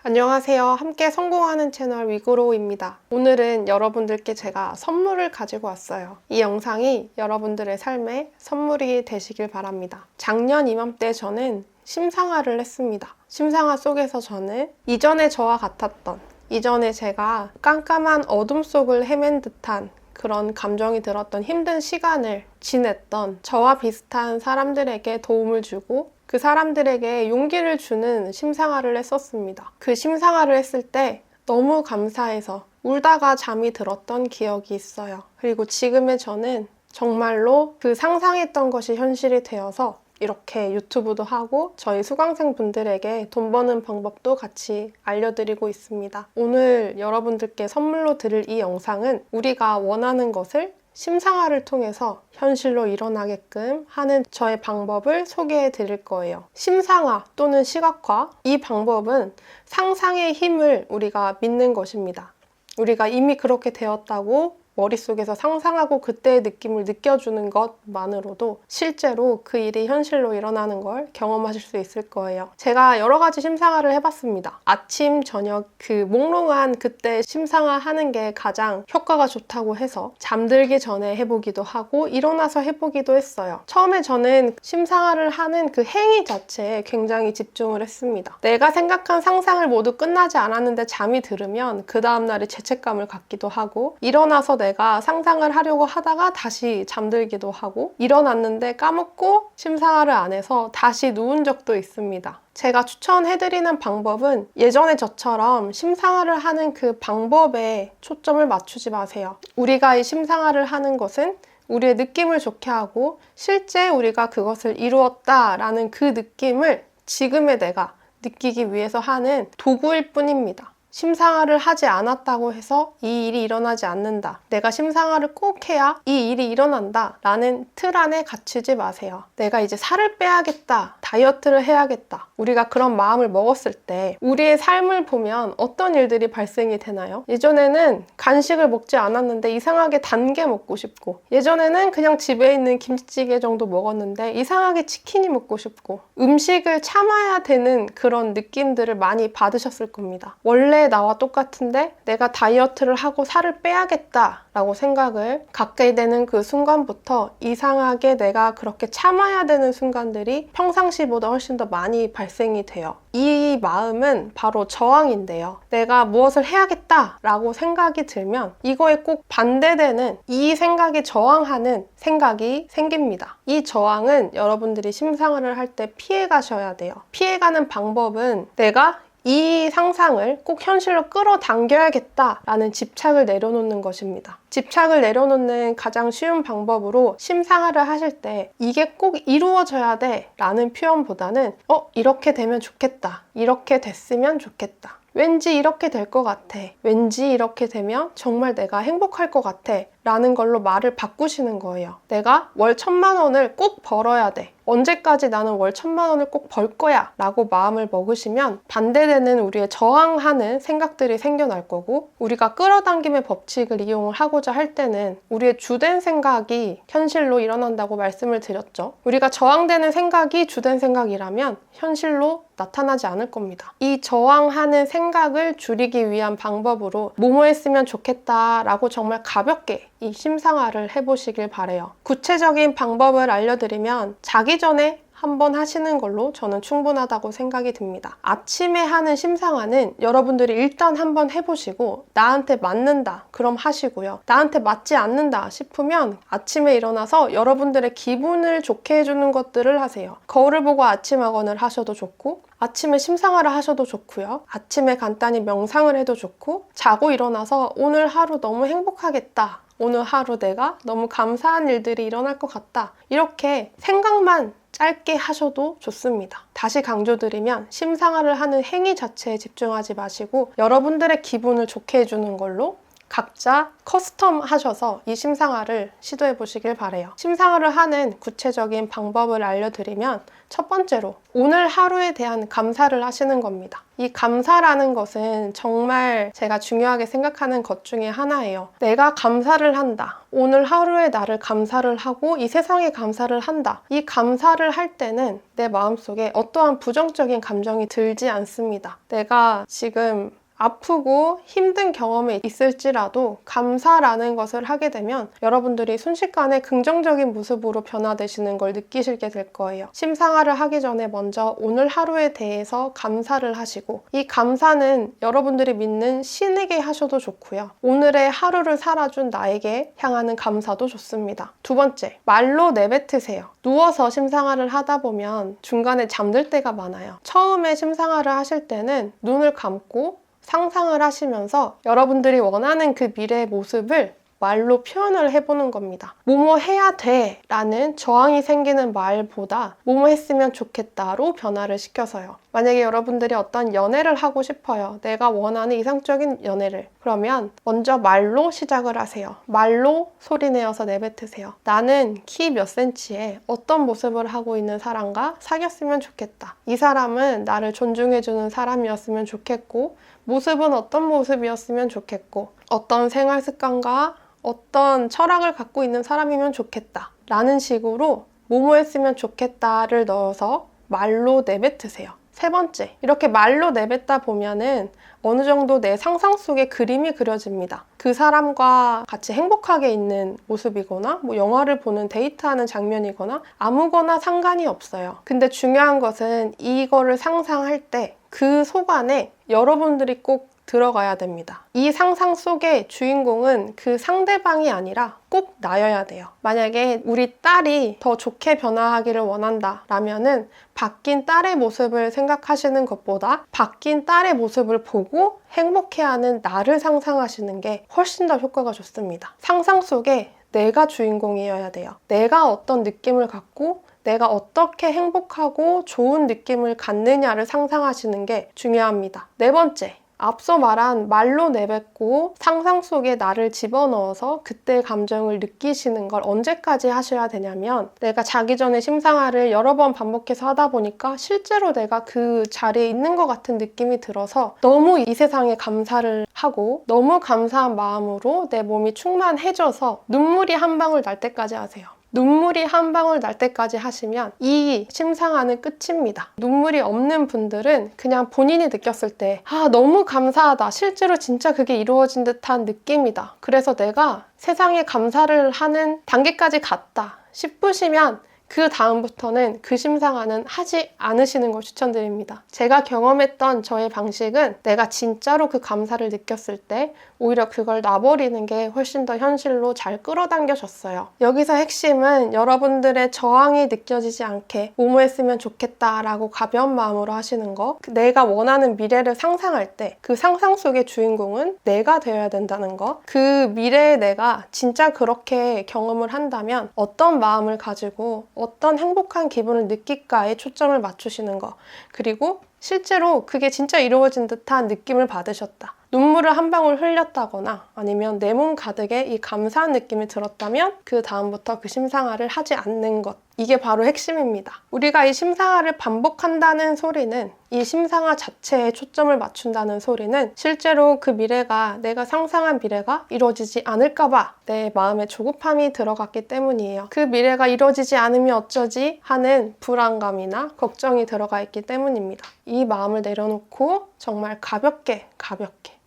안녕하세요. 함께 성공하는 채널 위그로우입니다. 오늘은 여러분들께 제가 선물을 가지고 왔어요. 이 영상이 여러분들의 삶에 선물이 되시길 바랍니다. 작년 이맘때 저는 심상화를 했습니다. 심상화 속에서 저는 이전에 저와 같았던, 이전에 제가 깜깜한 어둠 속을 헤맨 듯한 그런 감정이 들었던 힘든 시간을 지냈던 저와 비슷한 사람들에게 도움을 주고 그 사람들에게 용기를 주는 심상화를 했었습니다. 그 심상화를 했을 때 너무 감사해서 울다가 잠이 들었던 기억이 있어요. 그리고 지금의 저는 정말로 그 상상했던 것이 현실이 되어서 이렇게 유튜브도 하고 저희 수강생 분들에게 돈 버는 방법도 같이 알려드리고 있습니다. 오늘 여러분들께 선물로 드릴 이 영상은 우리가 원하는 것을 심상화를 통해서 현실로 일어나게끔 하는 저의 방법을 소개해 드릴 거예요. 심상화 또는 시각화, 이 방법은 상상의 힘을 우리가 믿는 것입니다. 우리가 이미 그렇게 되었다고 머릿속에서 상상하고 그때의 느낌을 느껴주는 것만으로도 실제로 그 일이 현실로 일어나는 걸 경험하실 수 있을 거예요. 제가 여러 가지 심상화를 해봤습니다. 아침, 저녁 그 몽롱한 그때 심상화 하는 게 가장 효과가 좋다고 해서 잠들기 전에 해보기도 하고 일어나서 해보기도 했어요. 처음에 저는 심상화를 하는 그 행위 자체에 굉장히 집중을 했습니다. 내가 생각한 상상을 모두 끝나지 않았는데 잠이 들으면 그 다음날에 죄책감을 갖기도 하고 일어나서 내가 상상을 하려고 하다가 다시 잠들기도 하고 일어났는데 까먹고 심상화를 안 해서 다시 누운 적도 있습니다. 제가 추천해드리는 방법은 예전에 저처럼 심상화를 하는 그 방법에 초점을 맞추지 마세요. 우리가 이 심상화를 하는 것은 우리의 느낌을 좋게 하고 실제 우리가 그것을 이루었다라는 그 느낌을 지금의 내가 느끼기 위해서 하는 도구일 뿐입니다. 심상화를 하지 않았다고 해서 이 일이 일어나지 않는다. 내가 심상화를 꼭 해야 이 일이 일어난다 라는 틀 안에 갇히지 마세요. 내가 이제 살을 빼야겠다. 다이어트를 해야겠다. 우리가 그런 마음을 먹었을 때 우리의 삶을 보면 어떤 일들이 발생이 되나요? 예전에는 간식을 먹지 않았는데 이상하게 단 게 먹고 싶고 예전에는 그냥 집에 있는 김치찌개 정도 먹었는데 이상하게 치킨이 먹고 싶고 음식을 참아야 되는 그런 느낌들을 많이 받으셨을 겁니다. 원래 나와 똑같은데 내가 다이어트를 하고 살을 빼야겠다 라고 생각을 갖게 되는 그 순간부터 이상하게 내가 그렇게 참아야 되는 순간들이 평상시보다 훨씬 더 많이 발생이 돼요. 이 마음은 바로 저항인데요. 내가 무엇을 해야겠다 라고 생각이 들면 이거에 꼭 반대되는 이 생각이 저항하는 생각이 생깁니다. 이 저항은 여러분들이 심상화를 할 때 피해 가셔야 돼요. 피해가는 방법은 내가 이 상상을 꼭 현실로 끌어당겨야겠다라는 집착을 내려놓는 것입니다. 집착을 내려놓는 가장 쉬운 방법으로 심상화를 하실 때 이게 꼭 이루어져야 돼 라는 표현보다는 이렇게 되면 좋겠다. 이렇게 됐으면 좋겠다. 왠지 이렇게 될 것 같아. 왠지 이렇게 되면 정말 내가 행복할 것 같아. 라는 걸로 말을 바꾸시는 거예요. 내가 월 1,000만 원을 꼭 벌어야 돼. 언제까지 나는 월 1,000만 원을 꼭 벌 거야 라고 마음을 먹으시면 반대되는 우리의 저항하는 생각들이 생겨날 거고 우리가 끌어당김의 법칙을 이용을 하고자 할 때는 우리의 주된 생각이 현실로 일어난다고 말씀을 드렸죠. 우리가 저항되는 생각이 주된 생각이라면 현실로 나타나지 않을 겁니다. 이 저항하는 생각을 줄이기 위한 방법으로 뭐뭐 했으면 좋겠다 라고 정말 가볍게 이 심상화를 해보시길 바래요. 구체적인 방법을 알려드리면 자기 전에 한번 하시는 걸로 저는 충분하다고 생각이 듭니다. 아침에 하는 심상화는 여러분들이 일단 한번 해보시고 나한테 맞는다 그럼 하시고요. 나한테 맞지 않는다 싶으면 아침에 일어나서 여러분들의 기분을 좋게 해주는 것들을 하세요. 거울을 보고 아침 학원을 하셔도 좋고 아침에 심상화를 하셔도 좋고요. 아침에 간단히 명상을 해도 좋고 자고 일어나서 오늘 하루 너무 행복하겠다. 오늘 하루 내가 너무 감사한 일들이 일어날 것 같다. 이렇게 생각만 짧게 하셔도 좋습니다. 다시 강조드리면 심상화를 하는 행위 자체에 집중하지 마시고 여러분들의 기분을 좋게 해주는 걸로 각자 커스텀 하셔서 이 심상화를 시도해 보시길 바래요. 심상화를 하는 구체적인 방법을 알려드리면 첫 번째로 오늘 하루에 대한 감사를 하시는 겁니다. 이 감사라는 것은 정말 제가 중요하게 생각하는 것 중에 하나예요. 내가 감사를 한다. 오늘 하루에 나를 감사를 하고 이 세상에 감사를 한다. 이 감사를 할 때는 내 마음속에 어떠한 부정적인 감정이 들지 않습니다. 내가 지금 아프고 힘든 경험이 있을지라도 감사라는 것을 하게 되면 여러분들이 순식간에 긍정적인 모습으로 변화되시는 걸 느끼시게 될 거예요. 심상화를 하기 전에 먼저 오늘 하루에 대해서 감사를 하시고, 이 감사는 여러분들이 믿는 신에게 하셔도 좋고요. 오늘의 하루를 살아준 나에게 향하는 감사도 좋습니다. 두 번째, 말로 내뱉으세요. 누워서 심상화를 하다 보면 중간에 잠들 때가 많아요. 처음에 심상화를 하실 때는 눈을 감고 상상을 하시면서 여러분들이 원하는 그 미래의 모습을 말로 표현을 해보는 겁니다. 뭐뭐 해야 돼 라는 저항이 생기는 말보다 뭐뭐 했으면 좋겠다로 변화를 시켜서요. 만약에 여러분들이 어떤 연애를 하고 싶어요. 내가 원하는 이상적인 연애를. 그러면 먼저 말로 시작을 하세요. 말로 소리내어서 내뱉으세요. 나는 키 몇 센치에 어떤 모습을 하고 있는 사람과 사귀었으면 좋겠다. 이 사람은 나를 존중해주는 사람이었으면 좋겠고, 모습은 어떤 모습이었으면 좋겠고, 어떤 생활 습관과 어떤 철학을 갖고 있는 사람이면 좋겠다 라는 식으로 뭐뭐 했으면 좋겠다를 넣어서 말로 내뱉으세요. 세 번째, 이렇게 말로 내뱉다 보면은 어느 정도 내 상상 속에 그림이 그려집니다. 그 사람과 같이 행복하게 있는 모습이거나 영화를 보는 데이트하는 장면이거나 아무거나 상관이 없어요. 근데 중요한 것은 이거를 상상할 때 그 속 안에 여러분들이 꼭 들어가야 됩니다. 이 상상 속의 주인공은 그 상대방이 아니라 꼭 나여야 돼요. 만약에 우리 딸이 더 좋게 변화하기를 원한다 라면은 바뀐 딸의 모습을 생각하시는 것보다 바뀐 딸의 모습을 보고 행복해하는 나를 상상하시는 게 훨씬 더 효과가 좋습니다. 상상 속에 내가 주인공이어야 돼요. 내가 어떤 느낌을 갖고 내가 어떻게 행복하고 좋은 느낌을 갖느냐를 상상하시는 게 중요합니다. 네 번째, 앞서 말한 말로 내뱉고 상상 속에 나를 집어넣어서 그때의 감정을 느끼시는 걸 언제까지 하셔야 되냐면, 내가 자기 전에 심상화를 여러 번 반복해서 하다 보니까 실제로 내가 그 자리에 있는 것 같은 느낌이 들어서 너무 이 세상에 감사를 하고 너무 감사한 마음으로 내 몸이 충만해져서 눈물이 한 방울 날 때까지 하세요. 눈물이 한 방울 날 때까지 하시면 이 심상화는 끝입니다. 눈물이 없는 분들은 그냥 본인이 느꼈을 때 너무 감사하다. 실제로 진짜 그게 이루어진 듯한 느낌이다. 그래서 내가 세상에 감사를 하는 단계까지 갔다 싶으시면 그 다음부터는 그 심상화는 하지 않으시는 걸 추천드립니다. 제가 경험했던 저의 방식은 내가 진짜로 그 감사를 느꼈을 때 오히려 그걸 놔버리는 게 훨씬 더 현실로 잘 끌어당겨졌어요. 여기서 핵심은 여러분들의 저항이 느껴지지 않게 뭐뭐 했으면 좋겠다라고 가벼운 마음으로 하시는 거. 내가 원하는 미래를 상상할 때 그 상상 속의 주인공은 내가 되어야 된다는 거. 그 미래의 내가 진짜 그렇게 경험을 한다면 어떤 마음을 가지고 어떤 행복한 기분을 느낄까에 초점을 맞추시는 거. 그리고 실제로 그게 진짜 이루어진 듯한 느낌을 받으셨다. 눈물을 한 방울 흘렸다거나 아니면 내 몸 가득에 이 감사한 느낌이 들었다면 그 다음부터 그 심상화를 하지 않는 것. 이게 바로 핵심입니다. 우리가 이 심상화를 반복한다는 소리는, 이 심상화 자체에 초점을 맞춘다는 소리는 실제로 그 미래가, 내가 상상한 미래가 이루어지지 않을까 봐 내 마음에 조급함이 들어갔기 때문이에요. 그 미래가 이루어지지 않으면 어쩌지 하는 불안감이나 걱정이 들어가 있기 때문입니다. 이 마음을 내려놓고 정말 가볍게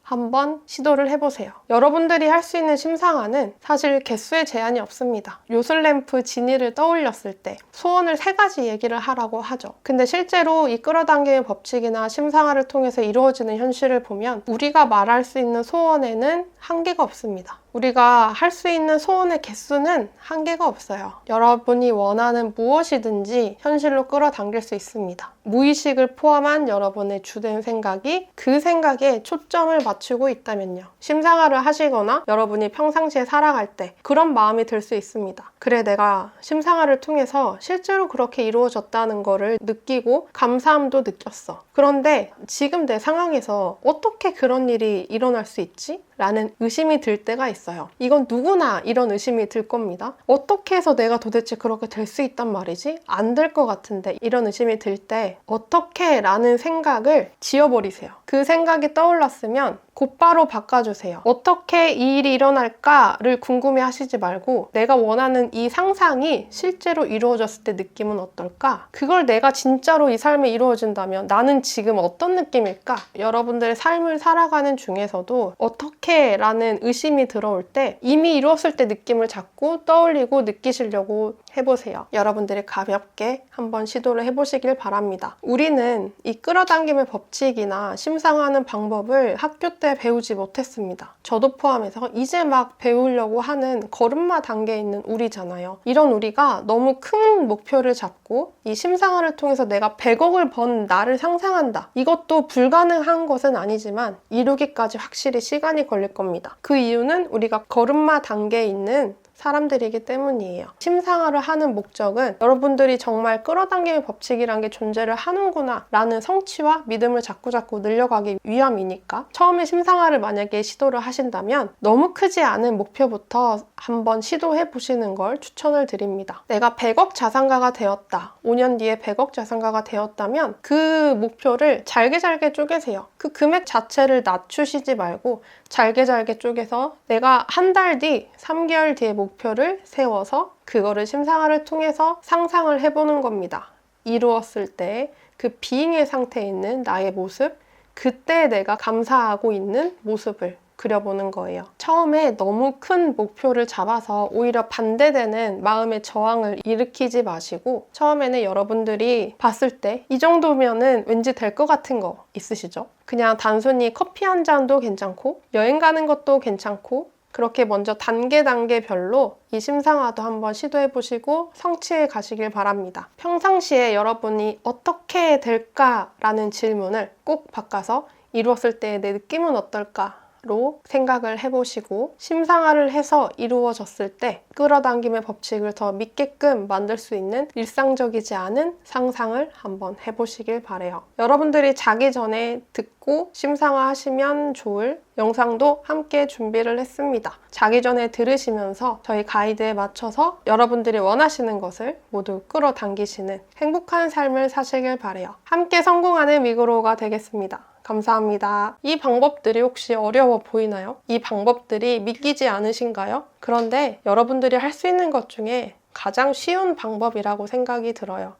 한번 시도를 해보세요. 여러분들이 할 수 있는 심상화는 사실 개수에 제한이 없습니다. 요술램프 지니를 떠올렸을 때 소원을 3가지 얘기를 하라고 하죠. 근데 실제로 이 끌어당김의 법칙이나 심상화를 통해서 이루어지는 현실을 보면 우리가 말할 수 있는 소원에는 한계가 없습니다. 우리가 할 수 있는 소원의 개수는 한계가 없어요. 여러분이 원하는 무엇이든지 현실로 끌어당길 수 있습니다. 무의식을 포함한 여러분의 주된 생각이 그 생각에 초점을 맞추고 있다면요. 심상화를 하시거나 여러분이 평상시에 살아갈 때 그런 마음이 들 수 있습니다. 그래, 내가 심상화를 통해서 실제로 그렇게 이루어졌다는 거를 느끼고 감사함도 느꼈어. 그런데 지금 내 상황에서 어떻게 그런 일이 일어날 수 있지? 라는 의심이 들 때가 있어요. 이건 누구나 이런 의심이 들 겁니다. 어떻게 해서 내가 도대체 그렇게 될 수 있단 말이지? 안 될 것 같은데. 이런 의심이 들 때 어떻게? 라는 생각을 지워버리세요. 그 생각이 떠올랐으면 곧바로 바꿔주세요. 어떻게 이 일이 일어날까를 궁금해 하시지 말고 내가 원하는 이 상상이 실제로 이루어졌을 때 느낌은 어떨까? 그걸 내가 진짜로 이 삶에 이루어진다면 나는 지금 어떤 느낌일까? 여러분들의 삶을 살아가는 중에서도 어떻게? 라는 의심이 들어올 때 이미 이루었을 때 느낌을 자꾸 떠올리고 느끼시려고 해보세요. 여러분들이 가볍게 한번 시도를 해보시길 바랍니다. 우리는 이 끌어당김의 법칙이나 심상화하는 방법을 학교 때 배우지 못했습니다. 저도 포함해서 이제 막 배우려고 하는 걸음마 단계에 있는 우리잖아요. 이런 우리가 너무 큰 목표를 잡고 이 심상화를 통해서 내가 100억을 번 나를 상상한다. 이것도 불가능한 것은 아니지만 이루기까지 확실히 시간이 걸릴 겁니다. 그 이유는 우리가 걸음마 단계에 있는 사람들이기 때문이에요. 심상화를 하는 목적은 여러분들이 정말 끌어당김의 법칙이란 게 존재를 하는구나 라는 성취와 믿음을 자꾸자꾸 늘려가기 위함이니까 처음에 심상화를 만약에 시도를 하신다면 너무 크지 않은 목표부터 한번 시도해 보시는 걸 추천을 드립니다. 내가 100억 자산가가 되었다. 5년 뒤에 100억 자산가가 되었다면 그 목표를 잘게 쪼개세요. 그 금액 자체를 낮추시지 말고 잘게 쪼개서 내가 한 달 뒤, 3개월 뒤에 목표를 세워서 그거를 심상화를 통해서 상상을 해보는 겁니다. 이루었을 때 그 비잉의 상태에 있는 나의 모습, 그때 내가 감사하고 있는 모습을 그려보는 거예요. 처음에 너무 큰 목표를 잡아서 오히려 반대되는 마음의 저항을 일으키지 마시고 처음에는 여러분들이 봤을 때 이 정도면은 왠지 될 것 같은 거 있으시죠? 그냥 단순히 커피 한 잔도 괜찮고 여행 가는 것도 괜찮고 그렇게 먼저 단계별로 이 심상화도 한번 시도해보시고 성취해 가시길 바랍니다. 평상시에 여러분이 어떻게 될까라는 질문을 꼭 바꿔서 이루었을 때 내 느낌은 어떨까? 로 생각을 해보시고 심상화를 해서 이루어졌을 때 끌어당김의 법칙을 더 믿게끔 만들 수 있는 일상적이지 않은 상상을 한번 해보시길 바래요. 여러분들이 자기 전에 듣고 심상화 하시면 좋을 영상도 함께 준비를 했습니다. 자기 전에 들으시면서 저희 가이드에 맞춰서 여러분들이 원하시는 것을 모두 끌어당기시는 행복한 삶을 사시길 바래요. 함께 성공하는 위그로우가 되겠습니다. 감사합니다. 이 방법들이 혹시 어려워 보이나요? 이 방법들이 믿기지 않으신가요? 그런데 여러분들이 할 수 있는 것 중에 가장 쉬운 방법이라고 생각이 들어요.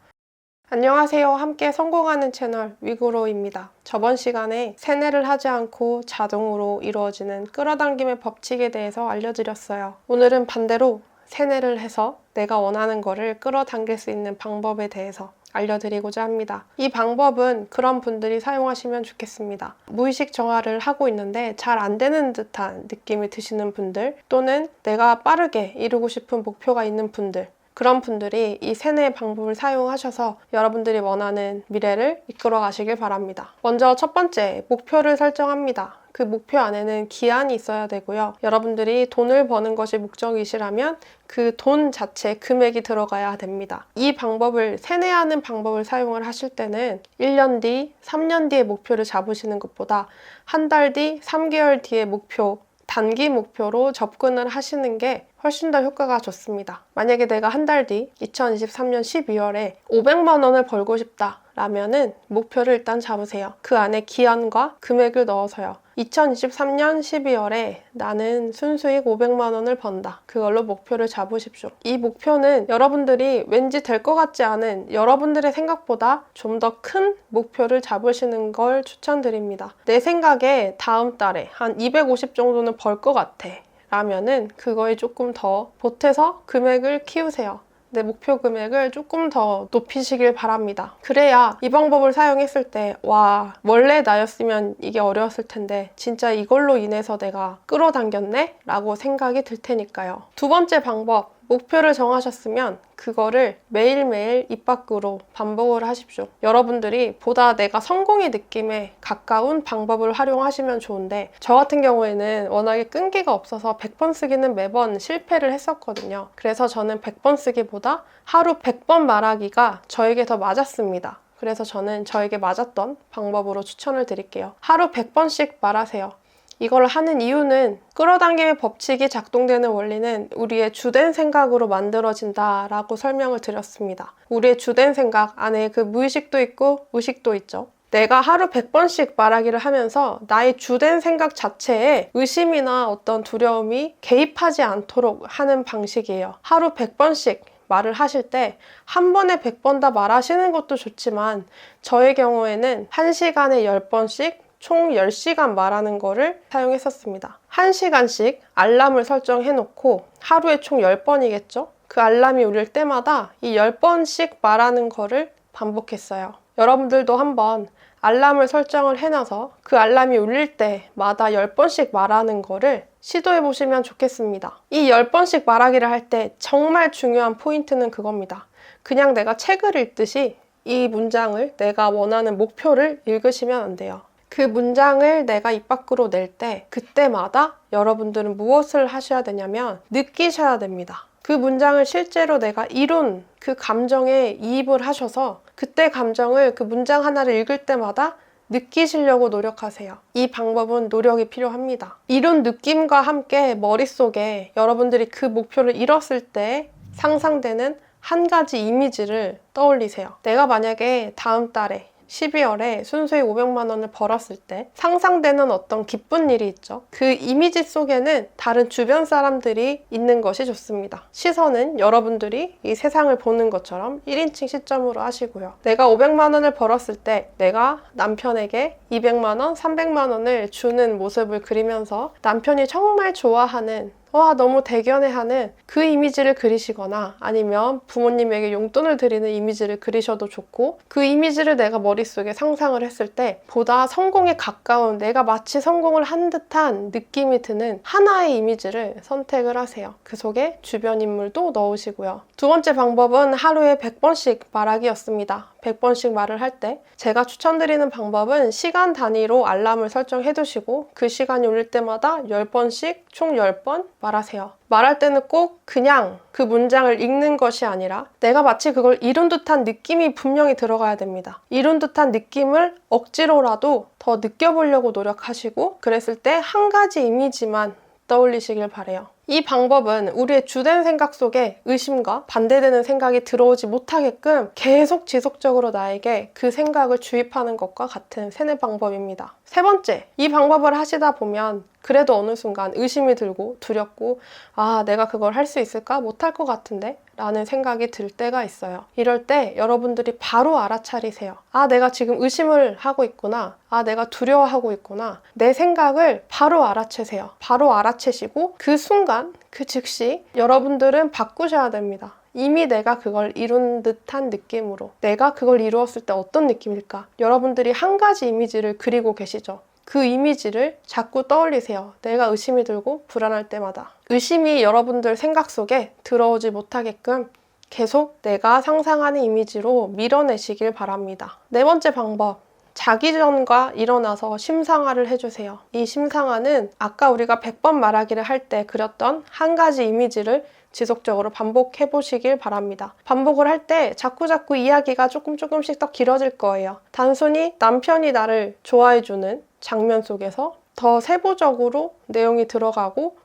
안녕하세요. 함께 성공하는 채널 위그로우입니다. 저번 시간에 세뇌를 하지 않고 자동으로 이루어지는 끌어당김의 법칙에 대해서 알려드렸어요. 오늘은 반대로 세뇌를 해서 내가 원하는 거를 끌어당길 수 있는 방법에 대해서 알려드리고자 합니다. 이 방법은 그런 분들이 사용하시면 좋겠습니다. 무의식 정화를 하고 있는데 잘 안 되는 듯한 느낌이 드시는 분들 또는 내가 빠르게 이루고 싶은 목표가 있는 분들 그런 분들이 이 세뇌 방법을 사용하셔서 여러분들이 원하는 미래를 이끌어 가시길 바랍니다. 먼저 첫 번째, 목표를 설정합니다. 그 목표 안에는 기한이 있어야 되고요. 여러분들이 돈을 버는 것이 목적이시라면 그 돈 자체 금액이 들어가야 됩니다. 이 방법을 세뇌하는 방법을 사용을 하실 때는 1년 뒤, 3년 뒤의 목표를 잡으시는 것보다 한 달 뒤, 3개월 뒤의 목표 단기 목표로 접근을 하시는 게 훨씬 더 효과가 좋습니다. 만약에 내가 한 달 뒤 2023년 12월에 500만 원을 벌고 싶다 라면은 목표를 일단 잡으세요. 그 안에 기한과 금액을 넣어서요. 2023년 12월에 나는 순수익 500만 원을 번다. 그걸로 목표를 잡으십시오. 이 목표는 여러분들이 왠지 될 것 같지 않은 여러분들의 생각보다 좀 더 큰 목표를 잡으시는 걸 추천드립니다. 내 생각에 다음 달에 한 250 정도는 벌 것 같아. 라면은 그거에 조금 더 보태서 금액을 키우세요. 내 목표 금액을 조금 더 높이시길 바랍니다. 그래야 이 방법을 사용했을 때 와, 원래 나였으면 이게 어려웠을 텐데 진짜 이걸로 인해서 내가 끌어당겼네? 라고 생각이 들 테니까요. 두 번째 방법, 목표를 정하셨으면 그거를 매일매일 입 밖으로 반복을 하십시오. 여러분들이 보다 내가 성공의 느낌에 가까운 방법을 활용하시면 좋은데, 저 같은 경우에는 워낙에 끈기가 없어서 100번 쓰기는 매번 실패를 했었거든요. 그래서 저는 100번 쓰기보다 하루 100번 말하기가 저에게 더 맞았습니다. 그래서 저는 저에게 맞았던 방법으로 추천을 드릴게요. 하루 100번씩 말하세요. 이걸 하는 이유는 끌어당김의 법칙이 작동되는 원리는 우리의 주된 생각으로 만들어진다라고 설명을 드렸습니다. 우리의 주된 생각 안에 그 무의식도 있고 의식도 있죠. 내가 하루 100번씩 말하기를 하면서 나의 주된 생각 자체에 의심이나 어떤 두려움이 개입하지 않도록 하는 방식이에요. 하루 100번씩 말을 하실 때 한 번에 100번 다 말하시는 것도 좋지만, 저의 경우에는 1시간에 10번씩 총 10시간 말하는 거를 사용했었습니다. 1시간씩 알람을 설정해 놓고 하루에 총 10번이겠죠? 그 알람이 울릴 때마다 이 10번씩 말하는 거를 반복했어요. 여러분들도 한번 알람을 설정을 해놔서 그 알람이 울릴 때마다 10번씩 말하는 거를 시도해 보시면 좋겠습니다. 이 10번씩 말하기를 할 때 정말 중요한 포인트는 그겁니다. 그냥 내가 책을 읽듯이 이 문장을, 내가 원하는 목표를 읽으시면 안 돼요. 그 문장을 내가 입 밖으로 낼 때 그때마다 여러분들은 무엇을 하셔야 되냐면 느끼셔야 됩니다. 그 문장을 실제로 내가 이룬 그 감정에 이입을 하셔서 그때 감정을 그 문장 하나를 읽을 때마다 느끼시려고 노력하세요. 이 방법은 노력이 필요합니다. 이룬 느낌과 함께 머릿속에 여러분들이 그 목표를 이뤘을 때 상상되는 한 가지 이미지를 떠올리세요. 내가 만약에 다음 달에 12월에 순수익 500만 원을 벌었을 때 상상되는 어떤 기쁜 일이 있죠. 그 이미지 속에는 다른 주변 사람들이 있는 것이 좋습니다. 시선은 여러분들이 이 세상을 보는 것처럼 1인칭 시점으로 하시고요. 내가 500만 원을 벌었을 때 내가 남편에게 200만 원, 300만 원을 주는 모습을 그리면서 남편이 정말 좋아하는, 와, 너무 대견해하는 그 이미지를 그리시거나, 아니면 부모님에게 용돈을 드리는 이미지를 그리셔도 좋고, 그 이미지를 내가 머릿속에 상상을 했을 때 보다 성공에 가까운, 내가 마치 성공을 한 듯한 느낌이 드는 하나의 이미지를 선택을 하세요. 그 속에 주변 인물도 넣으시고요. 두 번째 방법은 하루에 100번씩 말하기였습니다. 100번씩 말을 할 때 제가 추천드리는 방법은 시간 단위로 알람을 설정해 두시고 그 시간이 울릴 때마다 10번씩 총 10번 말하세요. 말할 때는 꼭 그냥 그 문장을 읽는 것이 아니라 내가 마치 그걸 이룬 듯한 느낌이 분명히 들어가야 됩니다. 이룬 듯한 느낌을 억지로라도 더 느껴보려고 노력하시고, 그랬을 때 한 가지 이미지만 떠올리시길 바래요. 이 방법은 우리의 주된 생각 속에 의심과 반대되는 생각이 들어오지 못하게끔 계속 지속적으로 나에게 그 생각을 주입하는 것과 같은 세뇌 방법입니다. 세 번째, 이 방법을 하시다 보면 그래도 어느 순간 의심이 들고 두렵고, 아, 내가 그걸 할 수 있을까? 못할 것 같은데? 라는 생각이 들 때가 있어요. 이럴 때 여러분들이 바로 알아차리세요. 아, 내가 지금 의심을 하고 있구나. 아, 내가 두려워하고 있구나. 내 생각을 바로 알아채세요. 바로 알아채시고 그 순간, 그 즉시 여러분들은 바꾸셔야 됩니다. 이미 내가 그걸 이룬 듯한 느낌으로, 내가 그걸 이루었을 때 어떤 느낌일까? 여러분들이 한 가지 이미지를 그리고 계시죠. 그 이미지를 자꾸 떠올리세요. 내가 의심이 들고 불안할 때마다. 의심이 여러분들 생각 속에 들어오지 못하게끔 계속 내가 상상하는 이미지로 밀어내시길 바랍니다. 네 번째 방법, 자기 전과 일어나서 심상화를 해주세요. 이 심상화는 아까 우리가 100번 말하기를 할 때 그렸던 한 가지 이미지를 지속적으로 반복해 보시길 바랍니다. 반복을 할 때 자꾸자꾸 이야기가 조금씩 더 길어질 거예요. 단순히 남편이 나를 좋아해주는 장면 속에서 더 세부적으로 내용이 들어가고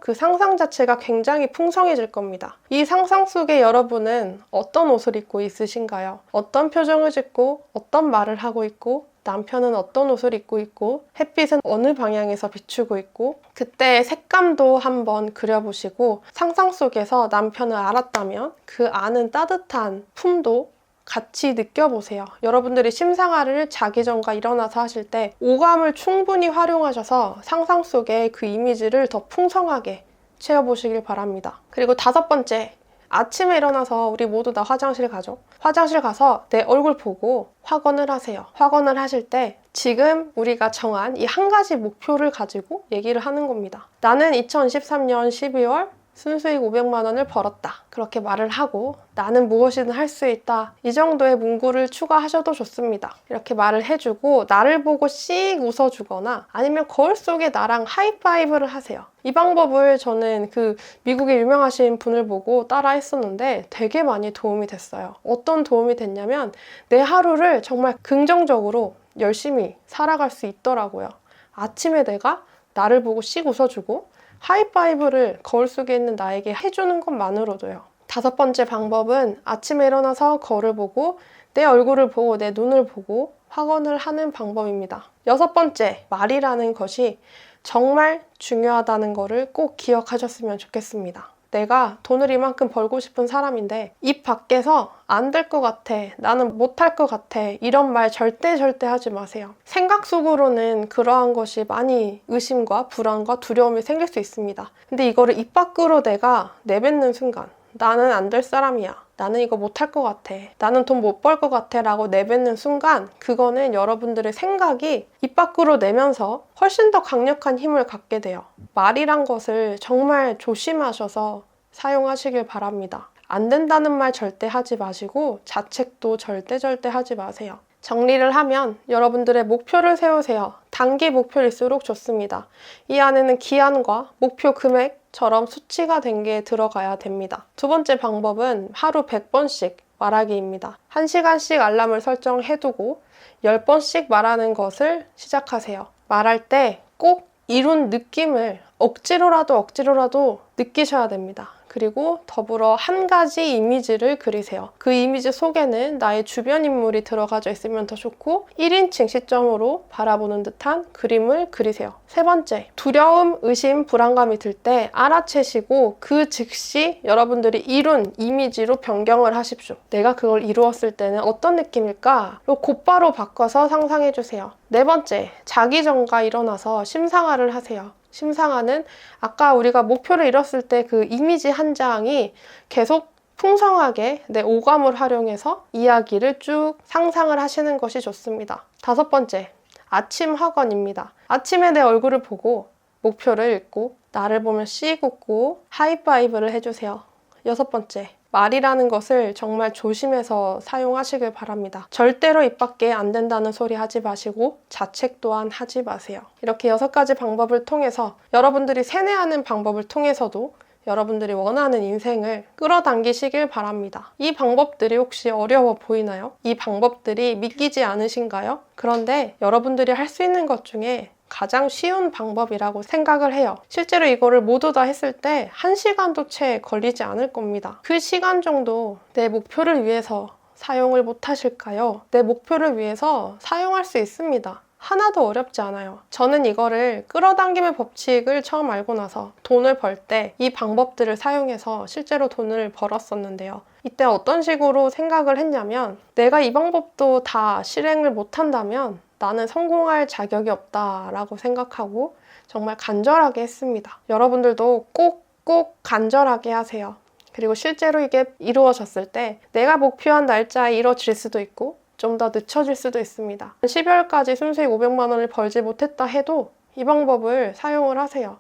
그 상상 자체가 굉장히 풍성해질 겁니다. 이 상상 속에 여러분은 어떤 옷을 입고 있으신가요? 어떤 표정을 짓고 어떤 말을 하고 있고, 남편은 어떤 옷을 입고 있고, 햇빛은 어느 방향에서 비추고 있고, 그때의 색감도 한번 그려보시고, 상상 속에서 남편을 알았다면 그 아는 따뜻한 품도 같이 느껴보세요. 여러분들이 심상화를 자기 전과 일어나서 하실 때 오감을 충분히 활용하셔서 상상 속에 그 이미지를 더 풍성하게 채워보시길 바랍니다. 그리고 다섯 번째, 아침에 일어나서 우리 모두 다 화장실 가죠. 화장실 가서 내 얼굴 보고 확언을 하세요. 확언을 하실 때 지금 우리가 정한 이 한 가지 목표를 가지고 얘기를 하는 겁니다. 나는 2023년 12월 순수익 500만 원을 벌었다. 그렇게 말을 하고 나는 무엇이든 할 수 있다. 이 정도의 문구를 추가하셔도 좋습니다. 이렇게 말을 해주고 나를 보고 씩 웃어주거나 아니면 거울 속에 나랑 하이파이브를 하세요. 이 방법을 저는 그 미국의 유명하신 분을 보고 따라 했었는데 되게 많이 도움이 됐어요. 어떤 도움이 됐냐면 내 하루를 정말 긍정적으로 열심히 살아갈 수 있더라고요. 아침에 내가 나를 보고 씩 웃어주고 하이파이브를 거울 속에 있는 나에게 해주는 것만으로도요. 5번째 방법은 아침에 일어나서 거울을 보고 내 얼굴을 보고 내 눈을 보고 확언을 하는 방법입니다. 6번째, 말이라는 것이 정말 중요하다는 것을 꼭 기억하셨으면 좋겠습니다. 내가 돈을 이만큼 벌고 싶은 사람인데 입 밖에서 안 될 것 같아, 나는 못할 것 같아, 이런 말 절대 하지 마세요. 생각 속으로는 그러한 것이 많이 의심과 불안과 두려움이 생길 수 있습니다. 근데 이거를 입 밖으로 내가 내뱉는 순간 나는 안 될 사람이야, 나는 이거 못할 것 같아, 나는 돈 못 벌 것 같아 라고 내뱉는 순간 그거는 여러분들의 생각이 입 밖으로 내면서 훨씬 더 강력한 힘을 갖게 돼요. 말이란 것을 정말 조심하셔서 사용하시길 바랍니다. 안 된다는 말 절대 하지 마시고 자책도 절대 하지 마세요. 정리를 하면 여러분들의 목표를 세우세요. 단기 목표일수록 좋습니다. 이 안에는 기한과 목표 금액처럼 수치가 된 게 들어가야 됩니다. 2번째 방법은 하루 100번씩 말하기입니다. 1시간씩 알람을 설정해두고 10번씩 말하는 것을 시작하세요. 말할 때 꼭 이룬 느낌을 억지로라도 느끼셔야 됩니다. 그리고 더불어 한 가지 이미지를 그리세요. 그 이미지 속에는 나의 주변 인물이 들어가져 있으면 더 좋고 1인칭 시점으로 바라보는 듯한 그림을 그리세요. 3번째, 두려움, 의심, 불안감이 들 때 알아채시고 그 즉시 여러분들이 이룬 이미지로 변경을 하십시오. 내가 그걸 이루었을 때는 어떤 느낌일까? 곧바로 바꿔서 상상해주세요. 4번째, 자기 전과 일어나서 심상화를 하세요. 심상화는 아까 우리가 목표를 이뤘을 때 그 이미지 한 장이 계속 풍성하게 내 오감을 활용해서 이야기를 쭉 상상을 하시는 것이 좋습니다. 5번째, 아침 확언입니다. 아침에 내 얼굴을 보고 목표를 읽고 나를 보면 씩 웃고 하이파이브를 해주세요. 6번째, 말이라는 것을 정말 조심해서 사용하시길 바랍니다. 절대로 입 밖에 안 된다는 소리 하지 마시고 자책 또한 하지 마세요. 이렇게 6가지 방법을 통해서 여러분들이 세뇌하는 방법을 통해서도 여러분들이 원하는 인생을 끌어당기시길 바랍니다. 이 방법들이 혹시 어려워 보이나요? 이 방법들이 믿기지 않으신가요? 그런데 여러분들이 할 수 있는 것 중에 가장 쉬운 방법이라고 생각을 해요. 실제로 이거를 모두 다 했을 때 1시간도 채 걸리지 않을 겁니다. 그 시간 정도 내 목표를 위해서 사용을 못 하실까요? 내 목표를 위해서 사용할 수 있습니다. 하나도 어렵지 않아요. 저는 이거를 끌어당김의 법칙을 처음 알고 나서 돈을 벌 때 이 방법들을 사용해서 실제로 돈을 벌었었는데요. 이때 어떤 식으로 생각을 했냐면 내가 이 방법도 다 실행을 못한다면 나는 성공할 자격이 없다라고 생각하고 정말 간절하게 했습니다. 여러분들도 꼭 간절하게 하세요. 그리고 실제로 이게 이루어졌을 때 내가 목표한 날짜에 이루어질 수도 있고 좀 더 늦춰질 수도 있습니다. 12월까지 순수익 500만 원을 벌지 못했다 해도 이 방법을 사용을 하세요.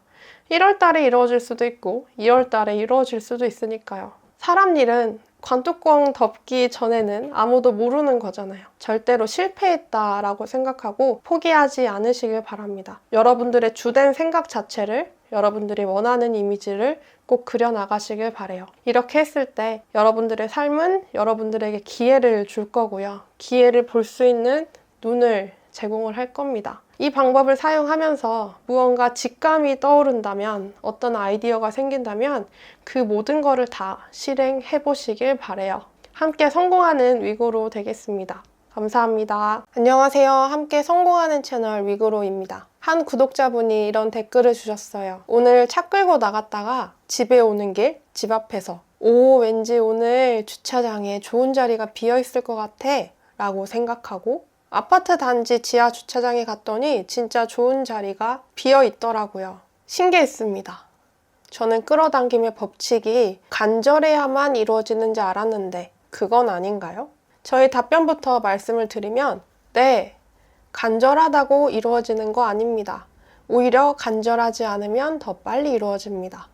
1월 달에 이루어질 수도 있고 2월 달에 이루어질 수도 있으니까요. 사람 일은 관뚜껑 덮기 전에는 아무도 모르는 거잖아요. 절대로 실패했다라고 생각하고 포기하지 않으시길 바랍니다. 여러분들의 주된 생각 자체를 여러분들이 원하는 이미지를 꼭 그려나가시길 바래요. 이렇게 했을 때 여러분들의 삶은 여러분들에게 기회를 줄 거고요. 기회를 볼 수 있는 눈을 제공을 할 겁니다. 이 방법을 사용하면서 무언가 직감이 떠오른다면, 어떤 아이디어가 생긴다면 그 모든 거를 다 실행해 보시길 바래요. 함께 성공하는 위고로 되겠습니다. 감사합니다. 안녕하세요. 함께 성공하는 채널 위고로입니다. 한 구독자분이 이런 댓글을 주셨어요. 오늘 차 끌고 나갔다가 집에 오는 길, 집 앞에서 왠지 오늘 주차장에 좋은 자리가 비어있을 것 같아 라고 생각하고 아파트 단지 지하 주차장에 갔더니 진짜 좋은 자리가 비어 있더라고요. 신기했습니다. 저는 끌어당김의 법칙이 간절해야만 이루어지는지 알았는데 그건 아닌가요? 저의 답변부터 말씀을 드리면 네, 간절하다고 이루어지는 거 아닙니다. 오히려 간절하지 않으면 더 빨리 이루어집니다.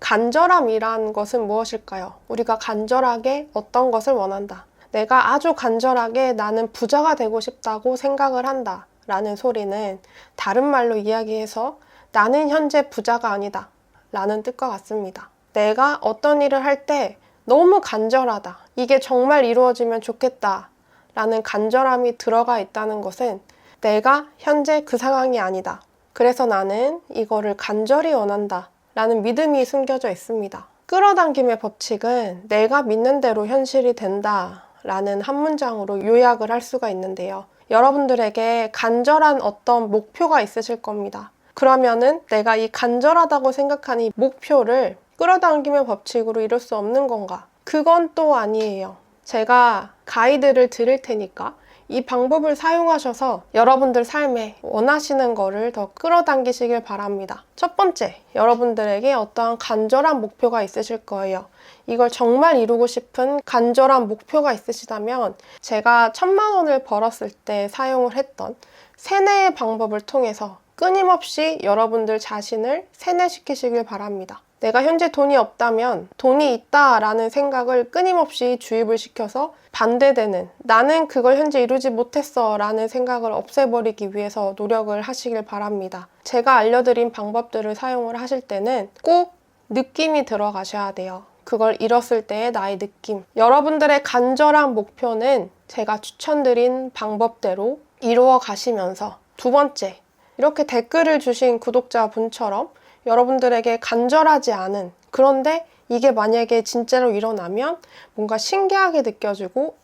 간절함이란 것은 무엇일까요? 우리가 간절하게 어떤 것을 원한다. 내가 아주 간절하게 나는 부자가 되고 싶다고 생각을 한다 라는 소리는 다른 말로 이야기해서 나는 현재 부자가 아니다 라는 뜻과 같습니다. 내가 어떤 일을 할 때 너무 간절하다, 이게 정말 이루어지면 좋겠다 라는 간절함이 들어가 있다는 것은 내가 현재 그 상황이 아니다. 그래서 나는 이거를 간절히 원한다 라는 믿음이 숨겨져 있습니다. 끌어당김의 법칙은 내가 믿는 대로 현실이 된다 라는 한 문장으로 요약을 할 수가 있는데요. 여러분들에게 간절한 어떤 목표가 있으실 겁니다. 그러면은 내가 이 간절하다고 생각한 이 목표를 끌어당김의 법칙으로 이룰 수 없는 건가? 그건 또 아니에요. 제가 가이드를 드릴 테니까 이 방법을 사용하셔서 여러분들 삶에 원하시는 거를 더 끌어당기시길 바랍니다. 첫 번째, 여러분들에게 어떠한 간절한 목표가 있으실 거예요. 이걸 정말 이루고 싶은 간절한 목표가 있으시다면 제가 1,000만 원을 벌었을 때 사용을 했던 세뇌의 방법을 통해서 끊임없이 여러분들 자신을 세뇌시키시길 바랍니다. 내가 현재 돈이 없다면 돈이 있다라는 생각을 끊임없이 주입을 시켜서 반대되는, 나는 그걸 현재 이루지 못했어 라는 생각을 없애버리기 위해서 노력을 하시길 바랍니다. 제가 알려드린 방법들을 사용을 하실 때는 꼭 느낌이 들어가셔야 돼요. 그걸 잃었을 때의 나의 느낌. 여러분들의 간절한 목표는 제가 추천드린 방법대로 이루어 가시면서, 두 번째, 이렇게 댓글을 주신 구독자분처럼 여러분들에게 간절하지 않은, 그런데 이게 만약에 진짜로 일어나면 뭔가 신기하게 느껴지고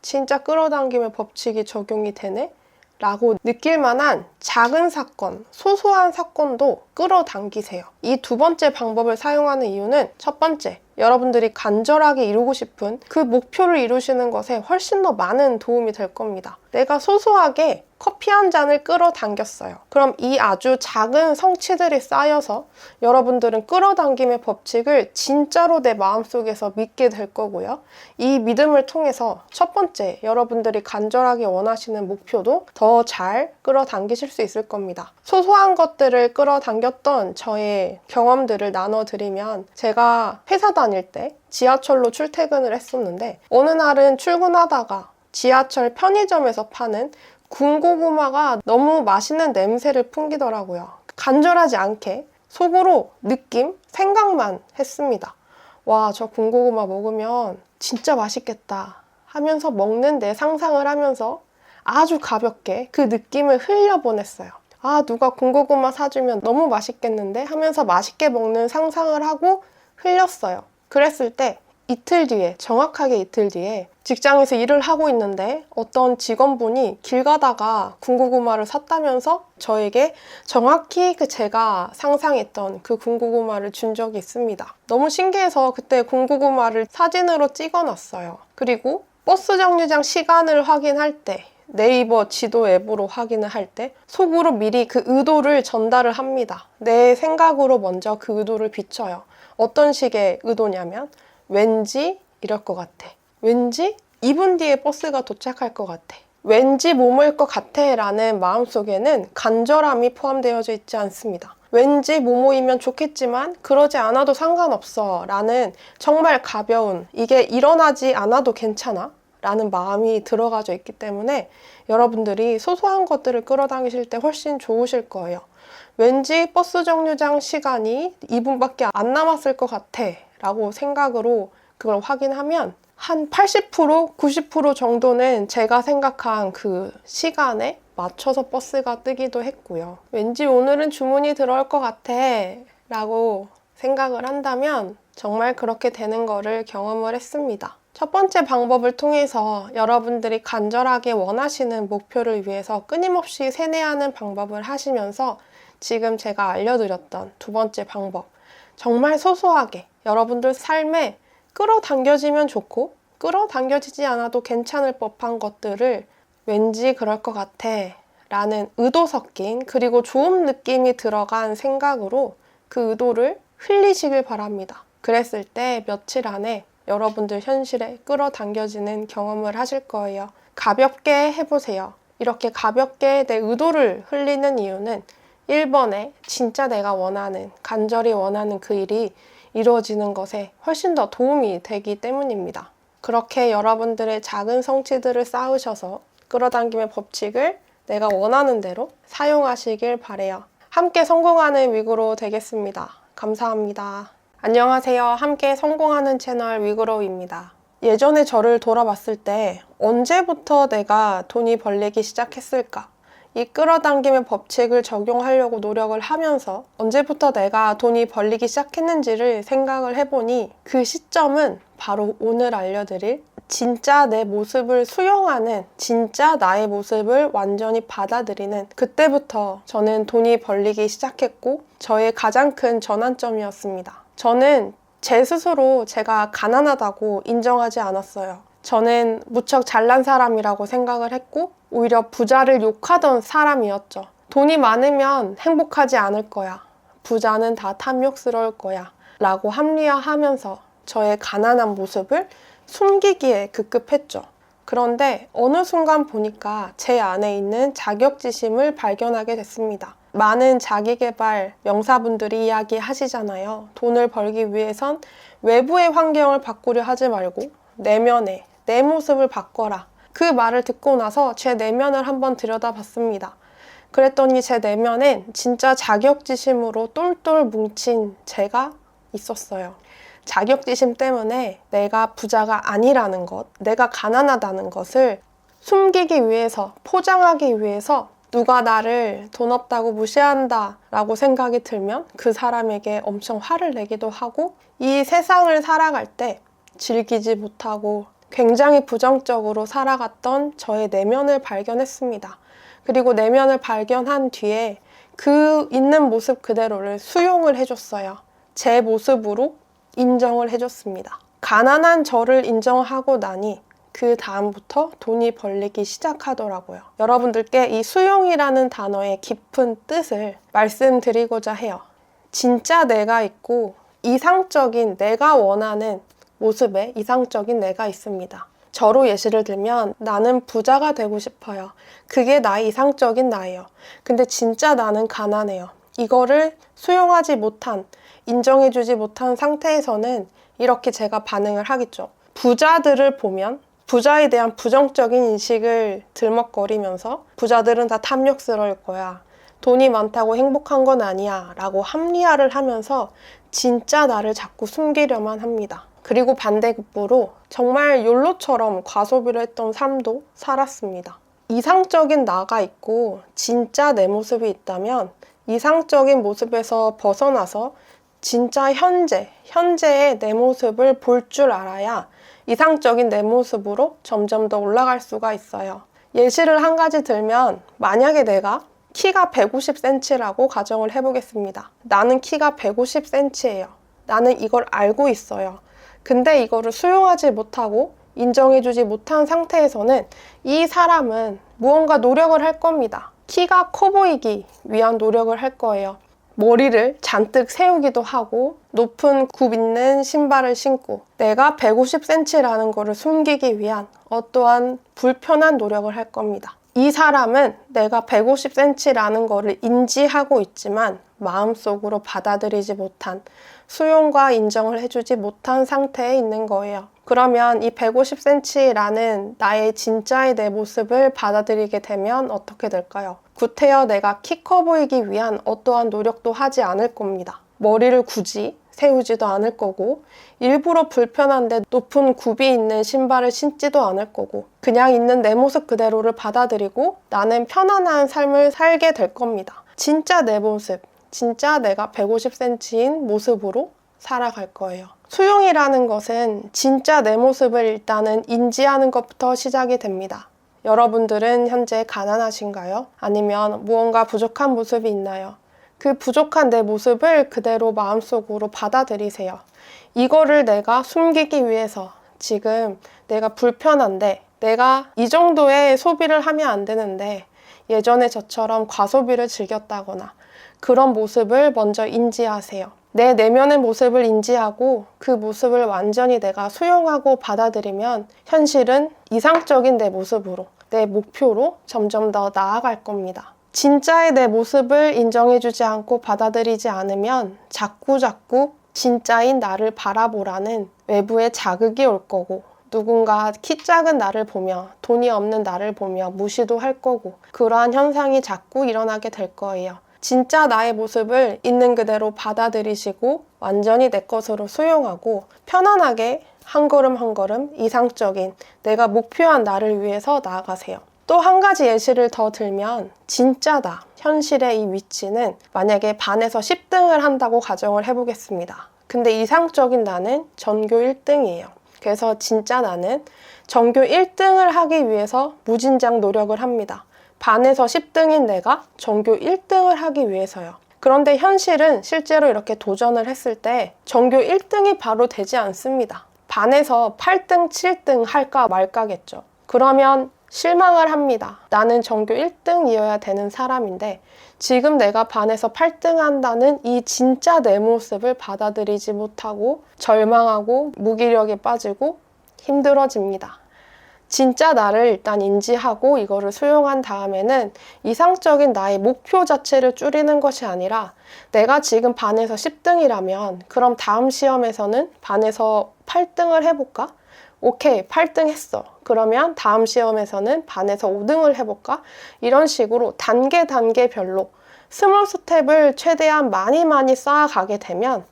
진짜 끌어당김의 법칙이 적용이 되네? 라고 느낄 만한 작은 사건, 소소한 사건도 끌어당기세요. 이 두 번째 방법을 사용하는 이유는 첫 번째, 여러분들이 간절하게 이루고 싶은 그 목표를 이루시는 것에 훨씬 더 많은 도움이 될 겁니다. 내가 소소하게 커피 한 잔을 끌어당겼어요. 그럼 이 아주 작은 성취들이 쌓여서 여러분들은 끌어당김의 법칙을 진짜로 내 마음속에서 믿게 될 거고요. 이 믿음을 통해서 첫 번째, 여러분들이 간절하게 원하시는 목표도 더 잘 끌어당기실 수 있을 겁니다. 소소한 것들을 끌어당겼던 저의 경험들을 나눠드리면, 제가 회사 다닐 때 지하철로 출퇴근을 했었는데 어느 날은 출근하다가 지하철 편의점에서 파는 군고구마가 너무 맛있는 냄새를 풍기더라고요. 간절하지 않게 속으로 느낌, 생각만 했습니다. 와, 저 군고구마 먹으면 진짜 맛있겠다 하면서 먹는 내 상상을 하면서 아주 가볍게 그 느낌을 흘려보냈어요. 아, 누가 군고구마 사주면 너무 맛있겠는데 하면서 맛있게 먹는 상상을 하고 흘렸어요. 그랬을 때 이틀 뒤에, 정확하게 이틀 뒤에 직장에서 일을 하고 있는데 어떤 직원분이 길 가다가 군고구마를 샀다면서 저에게 정확히 제가 상상했던 그 군고구마를 준 적이 있습니다. 너무 신기해서 그때 군고구마를 사진으로 찍어놨어요. 그리고 버스 정류장 시간을 확인할 때, 네이버 지도 앱으로 확인을 할 때 속으로 미리 그 의도를 전달을 합니다. 내 생각으로 먼저 그 의도를 비춰요. 어떤 식의 의도냐면 왠지 이럴 것 같아. 왠지 2분 뒤에 버스가 도착할 것 같아. 왠지 뭐뭐일 것 같아 라는 마음속에는 간절함이 포함되어져 있지 않습니다. 왠지 뭐뭐이면 좋겠지만 그러지 않아도 상관없어 라는 정말 가벼운, 이게 일어나지 않아도 괜찮아 라는 마음이 들어가져 있기 때문에 여러분들이 소소한 것들을 끌어당기실 때 훨씬 좋으실 거예요. 왠지 버스 정류장 시간이 2분밖에 안 남았을 것 같아 라고 생각으로 그걸 확인하면 한 80%, 90% 정도는 제가 생각한 그 시간에 맞춰서 버스가 뜨기도 했고요. 왠지 오늘은 주문이 들어올 것 같아 라고 생각을 한다면 정말 그렇게 되는 거를 경험을 했습니다. 첫 번째 방법을 통해서 여러분들이 간절하게 원하시는 목표를 위해서 끊임없이 세뇌하는 방법을 하시면서 지금 제가 알려드렸던 두 번째 방법, 정말 소소하게 여러분들 삶에 끌어당겨지면 좋고 끌어당겨지지 않아도 괜찮을 법한 것들을 왠지 그럴 것 같아 라는 의도 섞인, 그리고 좋은 느낌이 들어간 생각으로 그 의도를 흘리시길 바랍니다. 그랬을 때 며칠 안에 여러분들 현실에 끌어당겨지는 경험을 하실 거예요. 가볍게 해보세요. 이렇게 가볍게 내 의도를 흘리는 이유는 1번에 진짜 내가 원하는, 간절히 원하는 그 일이 이루어지는 것에 훨씬 더 도움이 되기 때문입니다. 그렇게 여러분들의 작은 성취들을 쌓으셔서 끌어당김의 법칙을 내가 원하는 대로 사용하시길 바래요. 함께 성공하는 위그로 되겠습니다. 감사합니다. 안녕하세요. 함께 성공하는 채널 위그로우입니다. 예전에 저를 돌아봤을 때 언제부터 내가 돈이 벌리기 시작했을까? 이 끌어당김의 법칙을 적용하려고 노력을 하면서 언제부터 내가 돈이 벌리기 시작했는지를 생각을 해보니 그 시점은 바로 오늘 알려드릴 진짜 내 모습을 수용하는, 진짜 나의 모습을 완전히 받아들이는 그때부터 저는 돈이 벌리기 시작했고 저의 가장 큰 전환점이었습니다. 저는 제 스스로 제가 가난하다고 인정하지 않았어요. 저는 무척 잘난 사람이라고 생각을 했고 오히려 부자를 욕하던 사람이었죠. 돈이 많으면 행복하지 않을 거야. 부자는 다 탐욕스러울 거야. 라고 합리화하면서 저의 가난한 모습을 숨기기에 급급했죠. 그런데 어느 순간 보니까 제 안에 있는 자격지심을 발견하게 됐습니다. 많은 자기계발 명사분들이 이야기하시잖아요. 돈을 벌기 위해선 외부의 환경을 바꾸려 하지 말고 내면에 내 모습을 바꿔라. 그 말을 듣고 나서 제 내면을 한번 들여다봤습니다. 그랬더니 제 내면엔 진짜 자격지심으로 똘똘 뭉친 제가 있었어요. 자격지심 때문에 내가 부자가 아니라는 것, 내가 가난하다는 것을 숨기기 위해서, 포장하기 위해서 누가 나를 돈 없다고 무시한다 라고 생각이 들면 그 사람에게 엄청 화를 내기도 하고 이 세상을 살아갈 때 즐기지 못하고 굉장히 부정적으로 살아갔던 저의 내면을 발견했습니다. 그리고 내면을 발견한 뒤에 그 있는 모습 그대로를 수용을 해줬어요. 제 모습으로 인정을 해줬습니다. 가난한 저를 인정하고 나니 그 다음부터 돈이 벌리기 시작하더라고요. 여러분들께 이 수용이라는 단어의 깊은 뜻을 말씀드리고자 해요. 진짜 내가 있고 이상적인 내가 원하는 모습에 이상적인 내가 있습니다. 저로 예시를 들면 나는 부자가 되고 싶어요. 그게 나의 이상적인 나예요. 근데 진짜 나는 가난해요. 이거를 수용하지 못한, 인정해주지 못한 상태에서는 이렇게 제가 반응을 하겠죠. 부자들을 보면 부자에 대한 부정적인 인식을 들먹거리면서 부자들은 다 탐욕스러울 거야. 돈이 많다고 행복한 건 아니야 라고 합리화를 하면서 진짜 나를 자꾸 숨기려만 합니다. 그리고 반대급부로 정말 욜로처럼 과소비를 했던 삶도 살았습니다. 이상적인 나가 있고 진짜 내 모습이 있다면 이상적인 모습에서 벗어나서 진짜 현재의 내 모습을 볼 줄 알아야 이상적인 내 모습으로 점점 더 올라갈 수가 있어요. 예시를 한 가지 들면 만약에 내가 키가 150cm라고 가정을 해보겠습니다. 나는 키가 150cm예요. 나는 이걸 알고 있어요. 근데 이거를 수용하지 못하고 인정해주지 못한 상태에서는 이 사람은 무언가 노력을 할 겁니다. 키가 커 보이기 위한 노력을 할 거예요. 머리를 잔뜩 세우기도 하고 높은 굽 있는 신발을 신고 내가 150cm라는 거를 숨기기 위한 어떠한 불편한 노력을 할 겁니다. 이 사람은 내가 150cm라는 거를 인지하고 있지만 마음속으로 받아들이지 못한, 수용과 인정을 해주지 못한 상태에 있는 거예요. 그러면 이 150cm라는 나의 진짜의 내 모습을 받아들이게 되면 어떻게 될까요? 구태여 내가 키 커 보이기 위한 어떠한 노력도 하지 않을 겁니다. 머리를 굳이 세우지도 않을 거고 일부러 불편한데 높은 굽이 있는 신발을 신지도 않을 거고 그냥 있는 내 모습 그대로를 받아들이고 나는 편안한 삶을 살게 될 겁니다. 진짜 내 모습, 진짜 내가 150cm인 모습으로 살아갈 거예요. 수용이라는 것은 진짜 내 모습을 일단은 인지하는 것부터 시작이 됩니다. 여러분들은 현재 가난하신가요? 아니면 무언가 부족한 모습이 있나요? 그 부족한 내 모습을 그대로 마음속으로 받아들이세요. 이거를 내가 숨기기 위해서 지금 내가 불편한데 내가 이 정도의 소비를 하면 안 되는데 예전에 저처럼 과소비를 즐겼다거나 그런 모습을 먼저 인지하세요. 내 내면의 모습을 인지하고 그 모습을 완전히 내가 수용하고 받아들이면 현실은 이상적인 내 모습으로, 내 목표로 점점 더 나아갈 겁니다. 진짜의 내 모습을 인정해주지 않고 받아들이지 않으면 자꾸 진짜인 나를 바라보라는 외부의 자극이 올 거고, 누군가 키 작은 나를 보며 돈이 없는 나를 보며 무시도 할 거고, 그러한 현상이 자꾸 일어나게 될 거예요. 진짜 나의 모습을 있는 그대로 받아들이시고 완전히 내 것으로 수용하고 편안하게 한 걸음 한 걸음 이상적인 내가 목표한 나를 위해서 나아가세요. 또 한 가지 예시를 더 들면 진짜다. 현실의 이 위치는 만약에 반에서 10등을 한다고 가정을 해보겠습니다. 근데 이상적인 나는 전교 1등이에요. 그래서 진짜 나는 전교 1등을 하기 위해서 무진장 노력을 합니다. 반에서 10등인 내가 전교 1등을 하기 위해서요. 그런데 현실은 실제로 이렇게 도전을 했을 때 전교 1등이 바로 되지 않습니다. 반에서 8등, 7등 할까 말까겠죠. 그러면 실망을 합니다. 나는 전교 1등이어야 되는 사람인데 지금 내가 반에서 8등 한다는 이 진짜 내 모습을 받아들이지 못하고 절망하고 무기력에 빠지고 힘들어집니다. 진짜 나를 일단 인지하고 이거를 수용한 다음에는 이상적인 나의 목표 자체를 줄이는 것이 아니라 내가 지금 반에서 10등이라면 그럼 다음 시험에서는 반에서 8등을 해볼까? 오케이, 8등 했어. 그러면 다음 시험에서는 반에서 5등을 해볼까? 이런 식으로 단계별로 스몰 스텝을 최대한 많이 쌓아가게 되면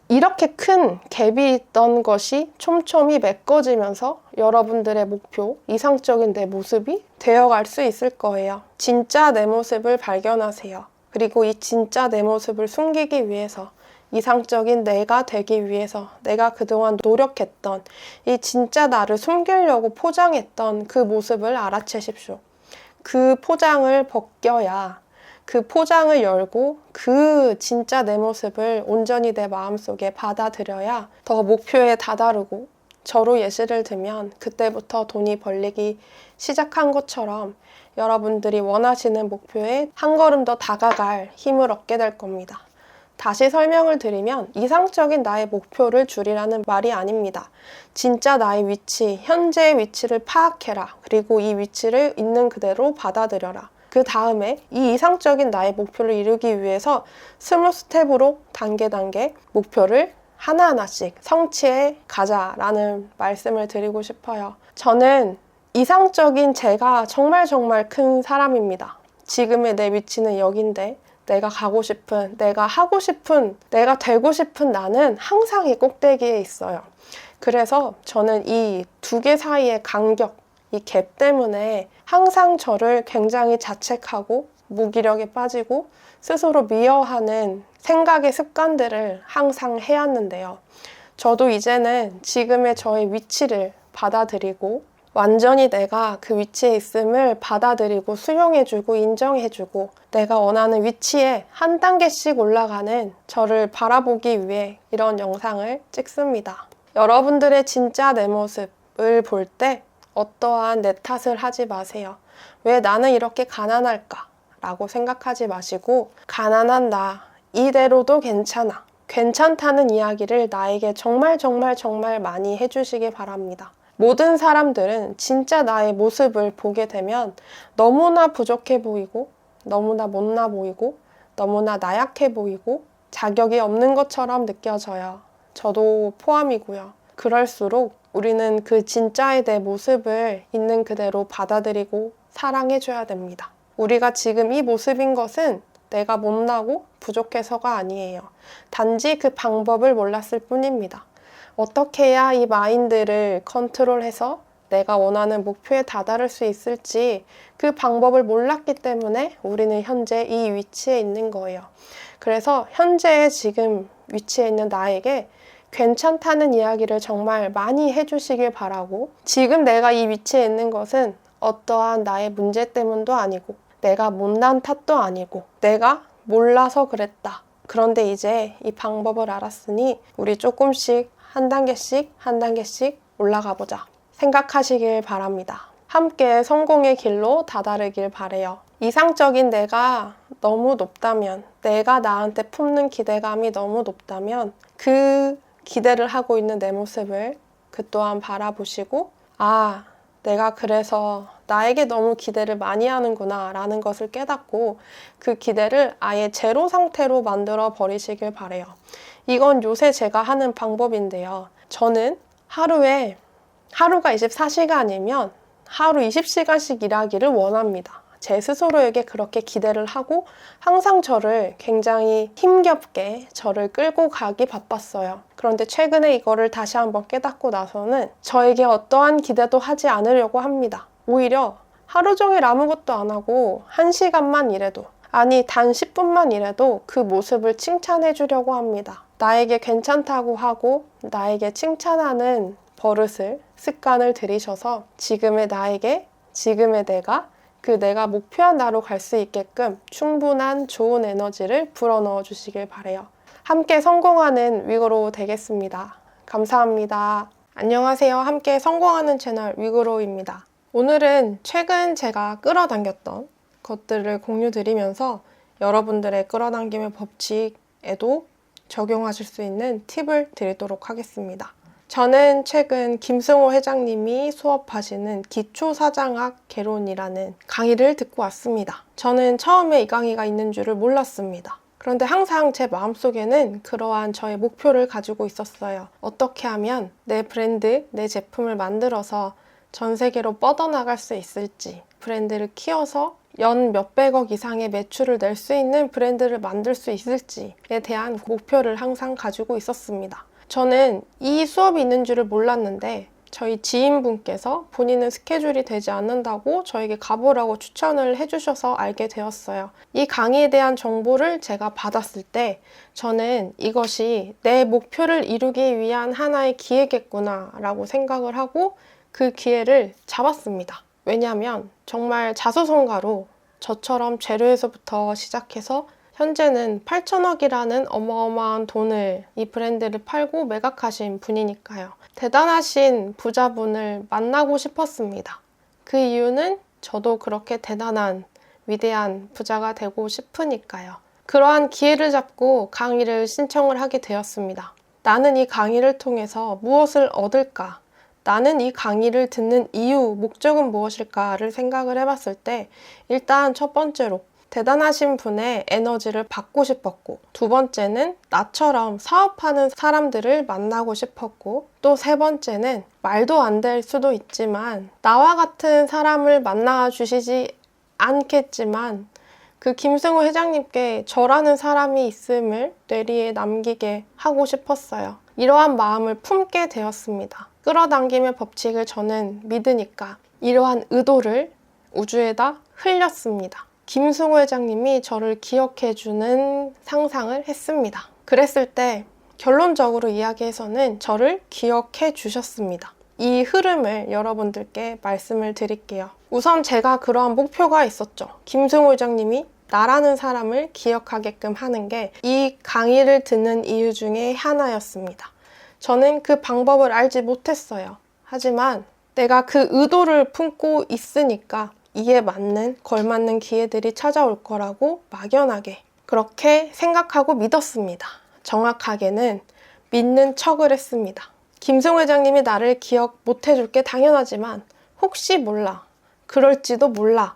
이렇게 큰 갭이 있던 것이 촘촘히 메꿔지면서 여러분들의 목표, 이상적인 내 모습이 되어갈 수 있을 거예요. 진짜 내 모습을 발견하세요. 그리고 이 진짜 내 모습을 숨기기 위해서, 이상적인 내가 되기 위해서 내가 그동안 노력했던 이 진짜 나를 숨기려고 포장했던 그 모습을 알아채십시오. 그 포장을 벗겨야, 그 포장을 열고 그 진짜 내 모습을 온전히 내 마음속에 받아들여야 더 목표에 다다르고, 저로 예시를 들면 그때부터 돈이 벌리기 시작한 것처럼 여러분들이 원하시는 목표에 한 걸음 더 다가갈 힘을 얻게 될 겁니다. 다시 설명을 드리면 이상적인 나의 목표를 줄이라는 말이 아닙니다. 진짜 나의 위치, 현재의 위치를 파악해라. 그리고 이 위치를 있는 그대로 받아들여라. 그 다음에 이 이상적인 나의 목표를 이루기 위해서 스몰 스텝으로 단계 목표를 하나하나씩 성취해 가자라는 말씀을 드리고 싶어요. 저는 이상적인 제가 정말 큰 사람입니다. 지금의 내 위치는 여긴데 내가 가고 싶은, 내가 하고 싶은, 내가 되고 싶은 나는 항상 이 꼭대기에 있어요. 그래서 저는 이 두 개 사이의 간격, 이 갭 때문에 항상 저를 굉장히 자책하고 무기력에 빠지고 스스로 미워하는 생각의 습관들을 항상 해왔는데요. 저도 이제는 지금의 저의 위치를 받아들이고 완전히 내가 그 위치에 있음을 받아들이고 수용해주고 인정해주고 내가 원하는 위치에 한 단계씩 올라가는 저를 바라보기 위해 이런 영상을 찍습니다. 여러분들의 진짜 내 모습을 볼 때 어떠한 내 탓을 하지 마세요. 왜 나는 이렇게 가난할까? 라고 생각하지 마시고 가난한 나 이대로도 괜찮아. 괜찮다는 이야기를 나에게 정말 많이 해주시기 바랍니다. 모든 사람들은 진짜 나의 모습을 보게 되면 너무나 부족해 보이고 너무나 못나 보이고 너무나 나약해 보이고 자격이 없는 것처럼 느껴져요. 저도 포함이고요. 그럴수록 우리는 그 진짜의 내 모습을 있는 그대로 받아들이고 사랑해줘야 됩니다. 우리가 지금 이 모습인 것은 내가 못나고 부족해서가 아니에요. 단지 그 방법을 몰랐을 뿐입니다. 어떻게 해야 이 마인드를 컨트롤해서 내가 원하는 목표에 다다를 수 있을지 그 방법을 몰랐기 때문에 우리는 현재 이 위치에 있는 거예요. 그래서 현재의 지금 위치에 있는 나에게 괜찮다는 이야기를 정말 많이 해주시길 바라고, 지금 내가 이 위치에 있는 것은 어떠한 나의 문제 때문도 아니고 내가 못난 탓도 아니고 내가 몰라서 그랬다. 그런데 이제 이 방법을 알았으니 우리 조금씩 한 단계씩 올라가 보자 생각하시길 바랍니다. 함께 성공의 길로 다다르길 바래요. 이상적인 내가 너무 높다면, 내가 나한테 품는 기대감이 너무 높다면 그 기대를 하고 있는 내 모습을 그 또한 바라보시고, 아, 내가 그래서 나에게 너무 기대를 많이 하는구나 라는 것을 깨닫고 그 기대를 아예 제로 상태로 만들어 버리시길 바래요. 이건 요새 제가 하는 방법인데요. 저는 하루가 24시간이면 하루 20시간씩 일하기를 원합니다. 제 스스로에게 그렇게 기대를 하고 항상 저를 굉장히 힘겹게 저를 끌고 가기 바빴어요. 그런데 최근에 이거를 다시 한번 깨닫고 나서는 저에게 어떠한 기대도 하지 않으려고 합니다. 오히려 하루 종일 아무것도 안 하고 1시간만 일해도, 아니 단 10분만 일해도 그 모습을 칭찬해 주려고 합니다. 나에게 괜찮다고 하고 나에게 칭찬하는 버릇을, 습관을 들이셔서 지금의 나에게, 지금의 내가 목표한 나로 갈 수 있게끔 충분한 좋은 에너지를 불어넣어 주시길 바래요. 함께 성공하는 위그로우 되겠습니다. 감사합니다. 안녕하세요. 함께 성공하는 채널 위그로우입니다. 오늘은 최근 제가 끌어당겼던 것들을 공유드리면서 여러분들의 끌어당김의 법칙에도 적용하실 수 있는 팁을 드리도록 하겠습니다. 저는 최근 김승호 회장님이 수업하시는 기초사장학 개론이라는 강의를 듣고 왔습니다. 저는 처음에 이 강의가 있는 줄을 몰랐습니다. 그런데 항상 제 마음속에는 그러한 저의 목표를 가지고 있었어요. 어떻게 하면 내 브랜드, 내 제품을 만들어서 전 세계로 뻗어나갈 수 있을지, 브랜드를 키워서 연 몇백억 이상의 매출을 낼 수 있는 브랜드를 만들 수 있을지에 대한 목표를 항상 가지고 있었습니다. 저는 이 수업이 있는 줄을 몰랐는데 저희 지인분께서 본인은 스케줄이 되지 않는다고 저에게 가보라고 추천을 해주셔서 알게 되었어요. 이 강의에 대한 정보를 제가 받았을 때 저는 이것이 내 목표를 이루기 위한 하나의 기회겠구나 라고 생각을 하고 그 기회를 잡았습니다. 왜냐하면 정말 자수성가로 저처럼 재료에서부터 시작해서 현재는 8천억이라는 어마어마한 돈을 이 브랜드를 팔고 매각하신 분이니까요. 대단하신 부자분을 만나고 싶었습니다. 그 이유는 저도 그렇게 대단한 위대한 부자가 되고 싶으니까요. 그러한 기회를 잡고 강의를 신청을 하게 되었습니다. 나는 이 강의를 통해서 무엇을 얻을까? 나는 이 강의를 듣는 이유, 목적은 무엇일까를 생각을 해봤을 때 일단 첫 번째로 대단하신 분의 에너지를 받고 싶었고, 두 번째는 나처럼 사업하는 사람들을 만나고 싶었고, 또 세 번째는 말도 안 될 수도 있지만 나와 같은 사람을 만나 주시지 않겠지만 그 김승호 회장님께 저라는 사람이 있음을 뇌리에 남기게 하고 싶었어요. 이러한 마음을 품게 되었습니다. 끌어당김의 법칙을 저는 믿으니까 이러한 의도를 우주에다 흘렸습니다. 김승호 회장님이 저를 기억해주는 상상을 했습니다. 그랬을 때 결론적으로 이야기해서는 저를 기억해 주셨습니다. 이 흐름을 여러분들께 말씀을 드릴게요. 우선 제가 그러한 목표가 있었죠. 김승호 회장님이 나라는 사람을 기억하게끔 하는 게 이 강의를 듣는 이유 중에 하나였습니다. 저는 그 방법을 알지 못했어요. 하지만 내가 그 의도를 품고 있으니까 이에 맞는, 걸맞는 기회들이 찾아올 거라고 막연하게 그렇게 생각하고 믿었습니다. 정확하게는 믿는 척을 했습니다. 김승호 회장님이 나를 기억 못 해줄 게 당연하지만 혹시 몰라, 그럴지도 몰라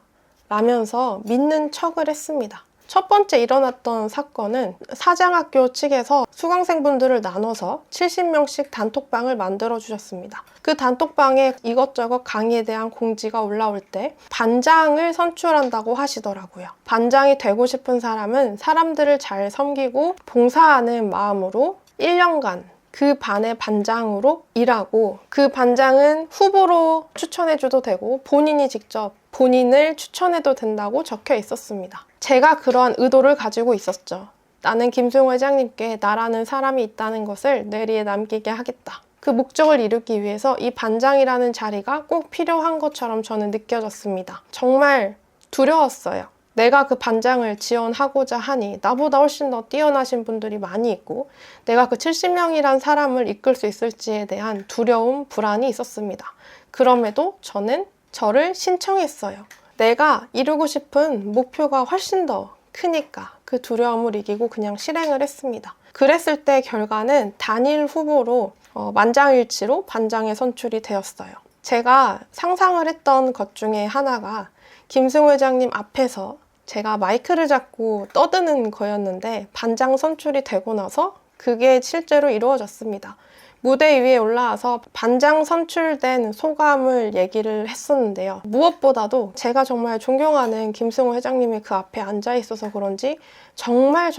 라면서 믿는 척을 했습니다. 첫 번째 일어났던 사건은 사장학교 측에서 수강생분들을 나눠서 70명씩 단톡방을 만들어 주셨습니다. 그 단톡방에 이것저것 강의에 대한 공지가 올라올 때 반장을 선출한다고 하시더라고요. 반장이 되고 싶은 사람은 사람들을 잘 섬기고 봉사하는 마음으로 1년간 그 반의 반장으로 일하고, 그 반장은 후보로 추천해줘도 되고 본인이 직접 본인을 추천해도 된다고 적혀 있었습니다. 제가 그러한 의도를 가지고 있었죠. 나는 김승호 회장님께 나라는 사람이 있다는 것을 뇌리에 남기게 하겠다. 그 목적을 이루기 위해서 이 반장이라는 자리가 꼭 필요한 것처럼 저는 느껴졌습니다. 정말 두려웠어요. 내가 그 반장을 지원하고자 하니 나보다 훨씬 더 뛰어나신 분들이 많이 있고 내가 그 70명이란 사람을 이끌 수 있을지에 대한 두려움, 불안이 있었습니다. 그럼에도 저는 저를 신청했어요. 내가 이루고 싶은 목표가 훨씬 더 크니까 그 두려움을 이기고 그냥 실행을 했습니다. 그랬을 때 결과는 단일 후보로 만장일치로 반장에 선출이 되었어요. 제가 상상을 했던 것 중에 하나가 김승우 회장님 앞에서 제가 마이크를 잡고 떠드는 거였는데 반장 선출이 되고 나서 그게 실제로 이루어졌습니다. 무대 위에 올라와서 반장 선출된 소감을 얘기를 했었는데요. 무엇보다도 제가 정말 존경하는 김승우 회장님이 그 앞에 앉아 있어서 그런지 정말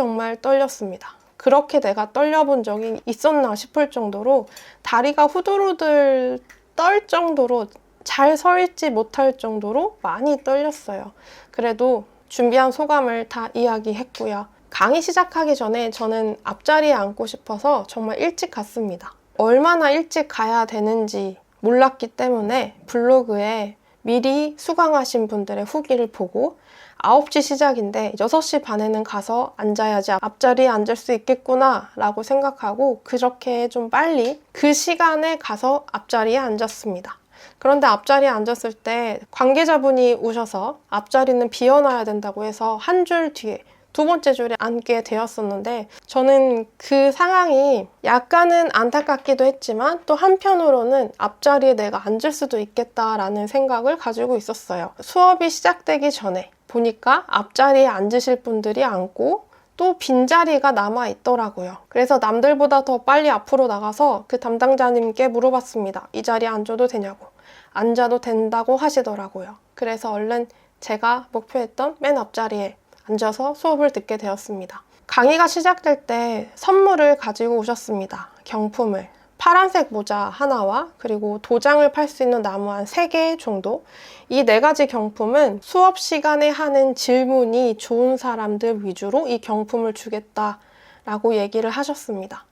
떨렸습니다. 그렇게 내가 떨려본 적이 있었나 싶을 정도로 다리가 후들후들 떨 정도로 잘 서 있지 못할 정도로 많이 떨렸어요. 그래도 준비한 소감을 다 이야기했고요. 강의 시작하기 전에 저는 앞자리에 앉고 싶어서 정말 일찍 갔습니다. 얼마나 일찍 가야 되는지 몰랐기 때문에 블로그에 미리 수강하신 분들의 후기를 보고 9시 시작인데 6시 반에는 가서 앉아야지 앞자리에 앉을 수 있겠구나 라고 생각하고 그렇게 좀 빨리 그 시간에 가서 앞자리에 앉았습니다. 그런데 앞자리에 앉았을 때 관계자분이 오셔서 앞자리는 비워놔야 된다고 해서 한 줄 뒤에 두 번째 줄에 앉게 되었었는데 저는 그 상황이 약간은 안타깝기도 했지만 또 한편으로는 앞자리에 내가 앉을 수도 있겠다라는 생각을 가지고 있었어요. 수업이 시작되기 전에 보니까 앞자리에 앉으실 분들이 앉고 또 빈자리가 남아 있더라고요. 그래서 남들보다 더 빨리 앞으로 나가서 그 담당자님께 물어봤습니다. 이 자리에 앉아도 되냐고. 앉아도 된다고 하시더라고요. 그래서 얼른 제가 목표했던 맨 앞자리에 앉아서 수업을 듣게 되었습니다. 강의가 시작될 때 선물을 가지고 오셨습니다. 경품을. 파란색 모자 하나와 그리고 도장을 팔 수 있는 나무 한 3개 정도. 이 4가지 경품은 수업 시간에 하는 질문이 좋은 사람들 위주로 이 경품을 주겠다라고 얘기를 하셨습니다.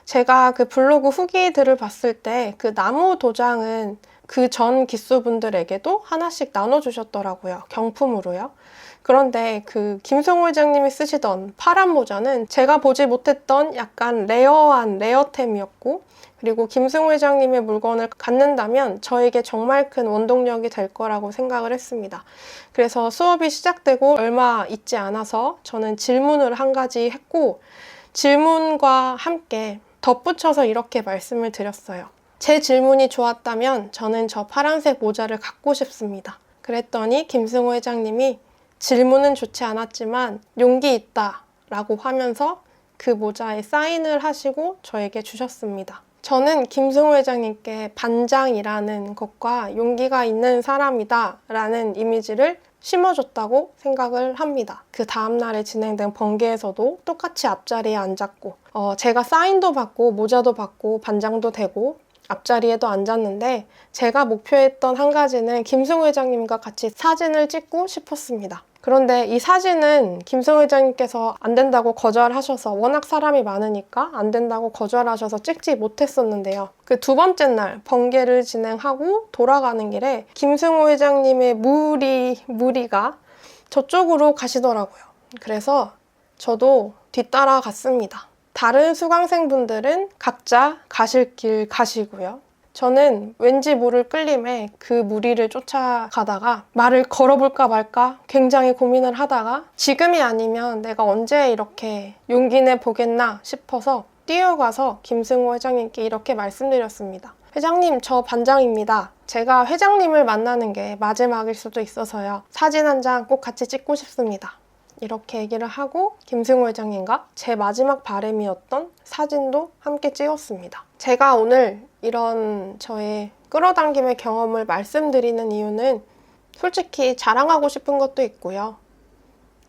제가 그 블로그 후기들을 봤을 때 그 나무 도장은 그 전 기수분들에게도 하나씩 나눠주셨더라고요. 경품으로요. 그런데 그 김승우 회장님이 쓰시던 파란 모자는 제가 보지 못했던 약간 레어한 레어템이었고 그리고 김승우 회장님의 물건을 갖는다면 저에게 정말 큰 원동력이 될 거라고 생각을 했습니다. 그래서 수업이 시작되고 얼마 있지 않아서 저는 질문을 한 가지 했고 질문과 함께 덧붙여서 이렇게 말씀을 드렸어요. 제 질문이 좋았다면 저는 저 파란색 모자를 갖고 싶습니다. 그랬더니 김승우 회장님이 질문은 좋지 않았지만 용기 있다 라고 하면서 그 모자에 사인을 하시고 저에게 주셨습니다. 저는 김승우 회장님께 반장이라는 것과 용기가 있는 사람이다 라는 이미지를 심어줬다고 생각을 합니다. 그 다음날에 진행된 번개에서도 똑같이 앞자리에 앉았고 제가 사인도 받고 모자도 받고 반장도 되고 앞자리에도 앉았는데 제가 목표했던 한 가지는 김승우 회장님과 같이 사진을 찍고 싶었습니다. 그런데 이 사진은 김승우 회장님께서 안 된다고 거절하셔서 워낙 사람이 많으니까 안 된다고 거절하셔서 찍지 못했었는데요. 그 두 번째 날 번개를 진행하고 돌아가는 길에 김승우 회장님의 무리가 저쪽으로 가시더라고요. 그래서 저도 뒤따라 갔습니다. 다른 수강생분들은 각자 가실 길 가시고요. 저는 왠지 모를 끌림에 그 무리를 쫓아가다가 말을 걸어볼까 말까 굉장히 고민을 하다가 지금이 아니면 내가 언제 이렇게 용기 내 보겠나 싶어서 뛰어가서 김승우 회장님께 이렇게 말씀드렸습니다. 회장님, 저 반장입니다. 제가 회장님을 만나는 게 마지막일 수도 있어서요. 사진 한 장 꼭 같이 찍고 싶습니다. 이렇게 얘기를 하고 김승우 회장님과 제 마지막 바람이었던 사진도 함께 찍었습니다. 제가 오늘 이런 저의 끌어당김의 경험을 말씀드리는 이유는 솔직히 자랑하고 싶은 것도 있고요.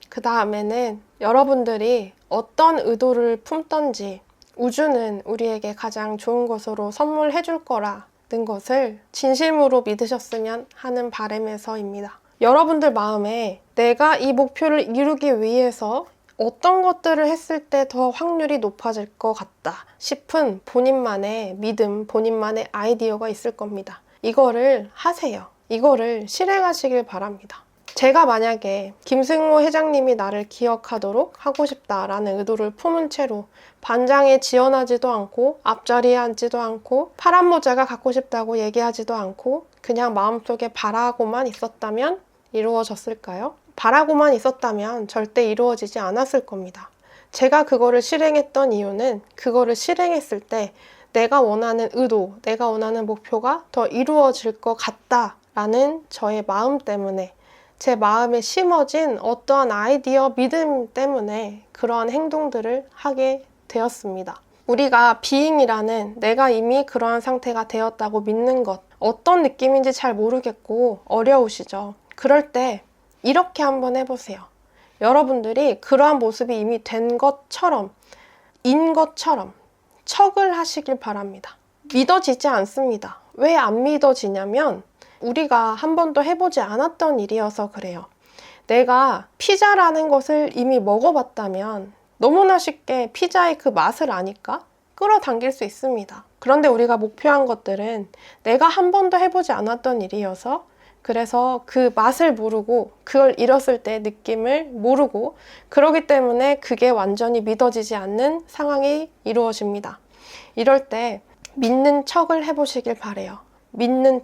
그 다음에는 여러분들이 어떤 의도를 품던지 우주는 우리에게 가장 좋은 것으로 선물해 줄 거라는 것을 진심으로 믿으셨으면 하는 바람에서입니다. 여러분들 마음에 내가 이 목표를 이루기 위해서 어떤 것들을 했을 때 더 확률이 높아질 것 같다 싶은 본인만의 믿음, 본인만의 아이디어가 있을 겁니다. 이거를 하세요. 이거를 실행하시길 바랍니다. 제가 만약에 김승우 회장님이 나를 기억하도록 하고 싶다라는 의도를 품은 채로 반장에 지원하지도 않고 앞자리에 앉지도 않고 파란 모자가 갖고 싶다고 얘기하지도 않고 그냥 마음속에 바라고만 있었다면 이루어졌을까요? 바라고만 있었다면 절대 이루어지지 않았을 겁니다. 제가 그거를 실행했던 이유는 그거를 실행했을 때 내가 원하는 의도, 내가 원하는 목표가 더 이루어질 것 같다라는 저의 마음 때문에, 제 마음에 심어진 어떠한 아이디어, 믿음 때문에 그러한 행동들을 하게 되었습니다. 우리가 비잉이라는 내가 이미 그러한 상태가 되었다고 믿는 것, 어떤 느낌인지 잘 모르겠고 어려우시죠? 그럴 때 이렇게 한번 해보세요. 여러분들이 그러한 모습이 이미 된 것처럼, 인 것처럼 척을 하시길 바랍니다. 믿어지지 않습니다. 왜 안 믿어지냐면 우리가 한 번도 해보지 않았던 일이어서 그래요. 내가 피자라는 것을 이미 먹어봤다면 너무나 쉽게 피자의 그 맛을 아니까 끌어당길 수 있습니다. 그런데 우리가 목표한 것들은 내가 한 번도 해보지 않았던 일이어서, 그래서 그 맛을 모르고 그걸 잃었을 때 느낌을 모르고, 그러기 때문에 그게 완전히 믿어지지 않는 상황이 이루어집니다. 이럴 때 믿는 척을 해보시길 바래요. 믿는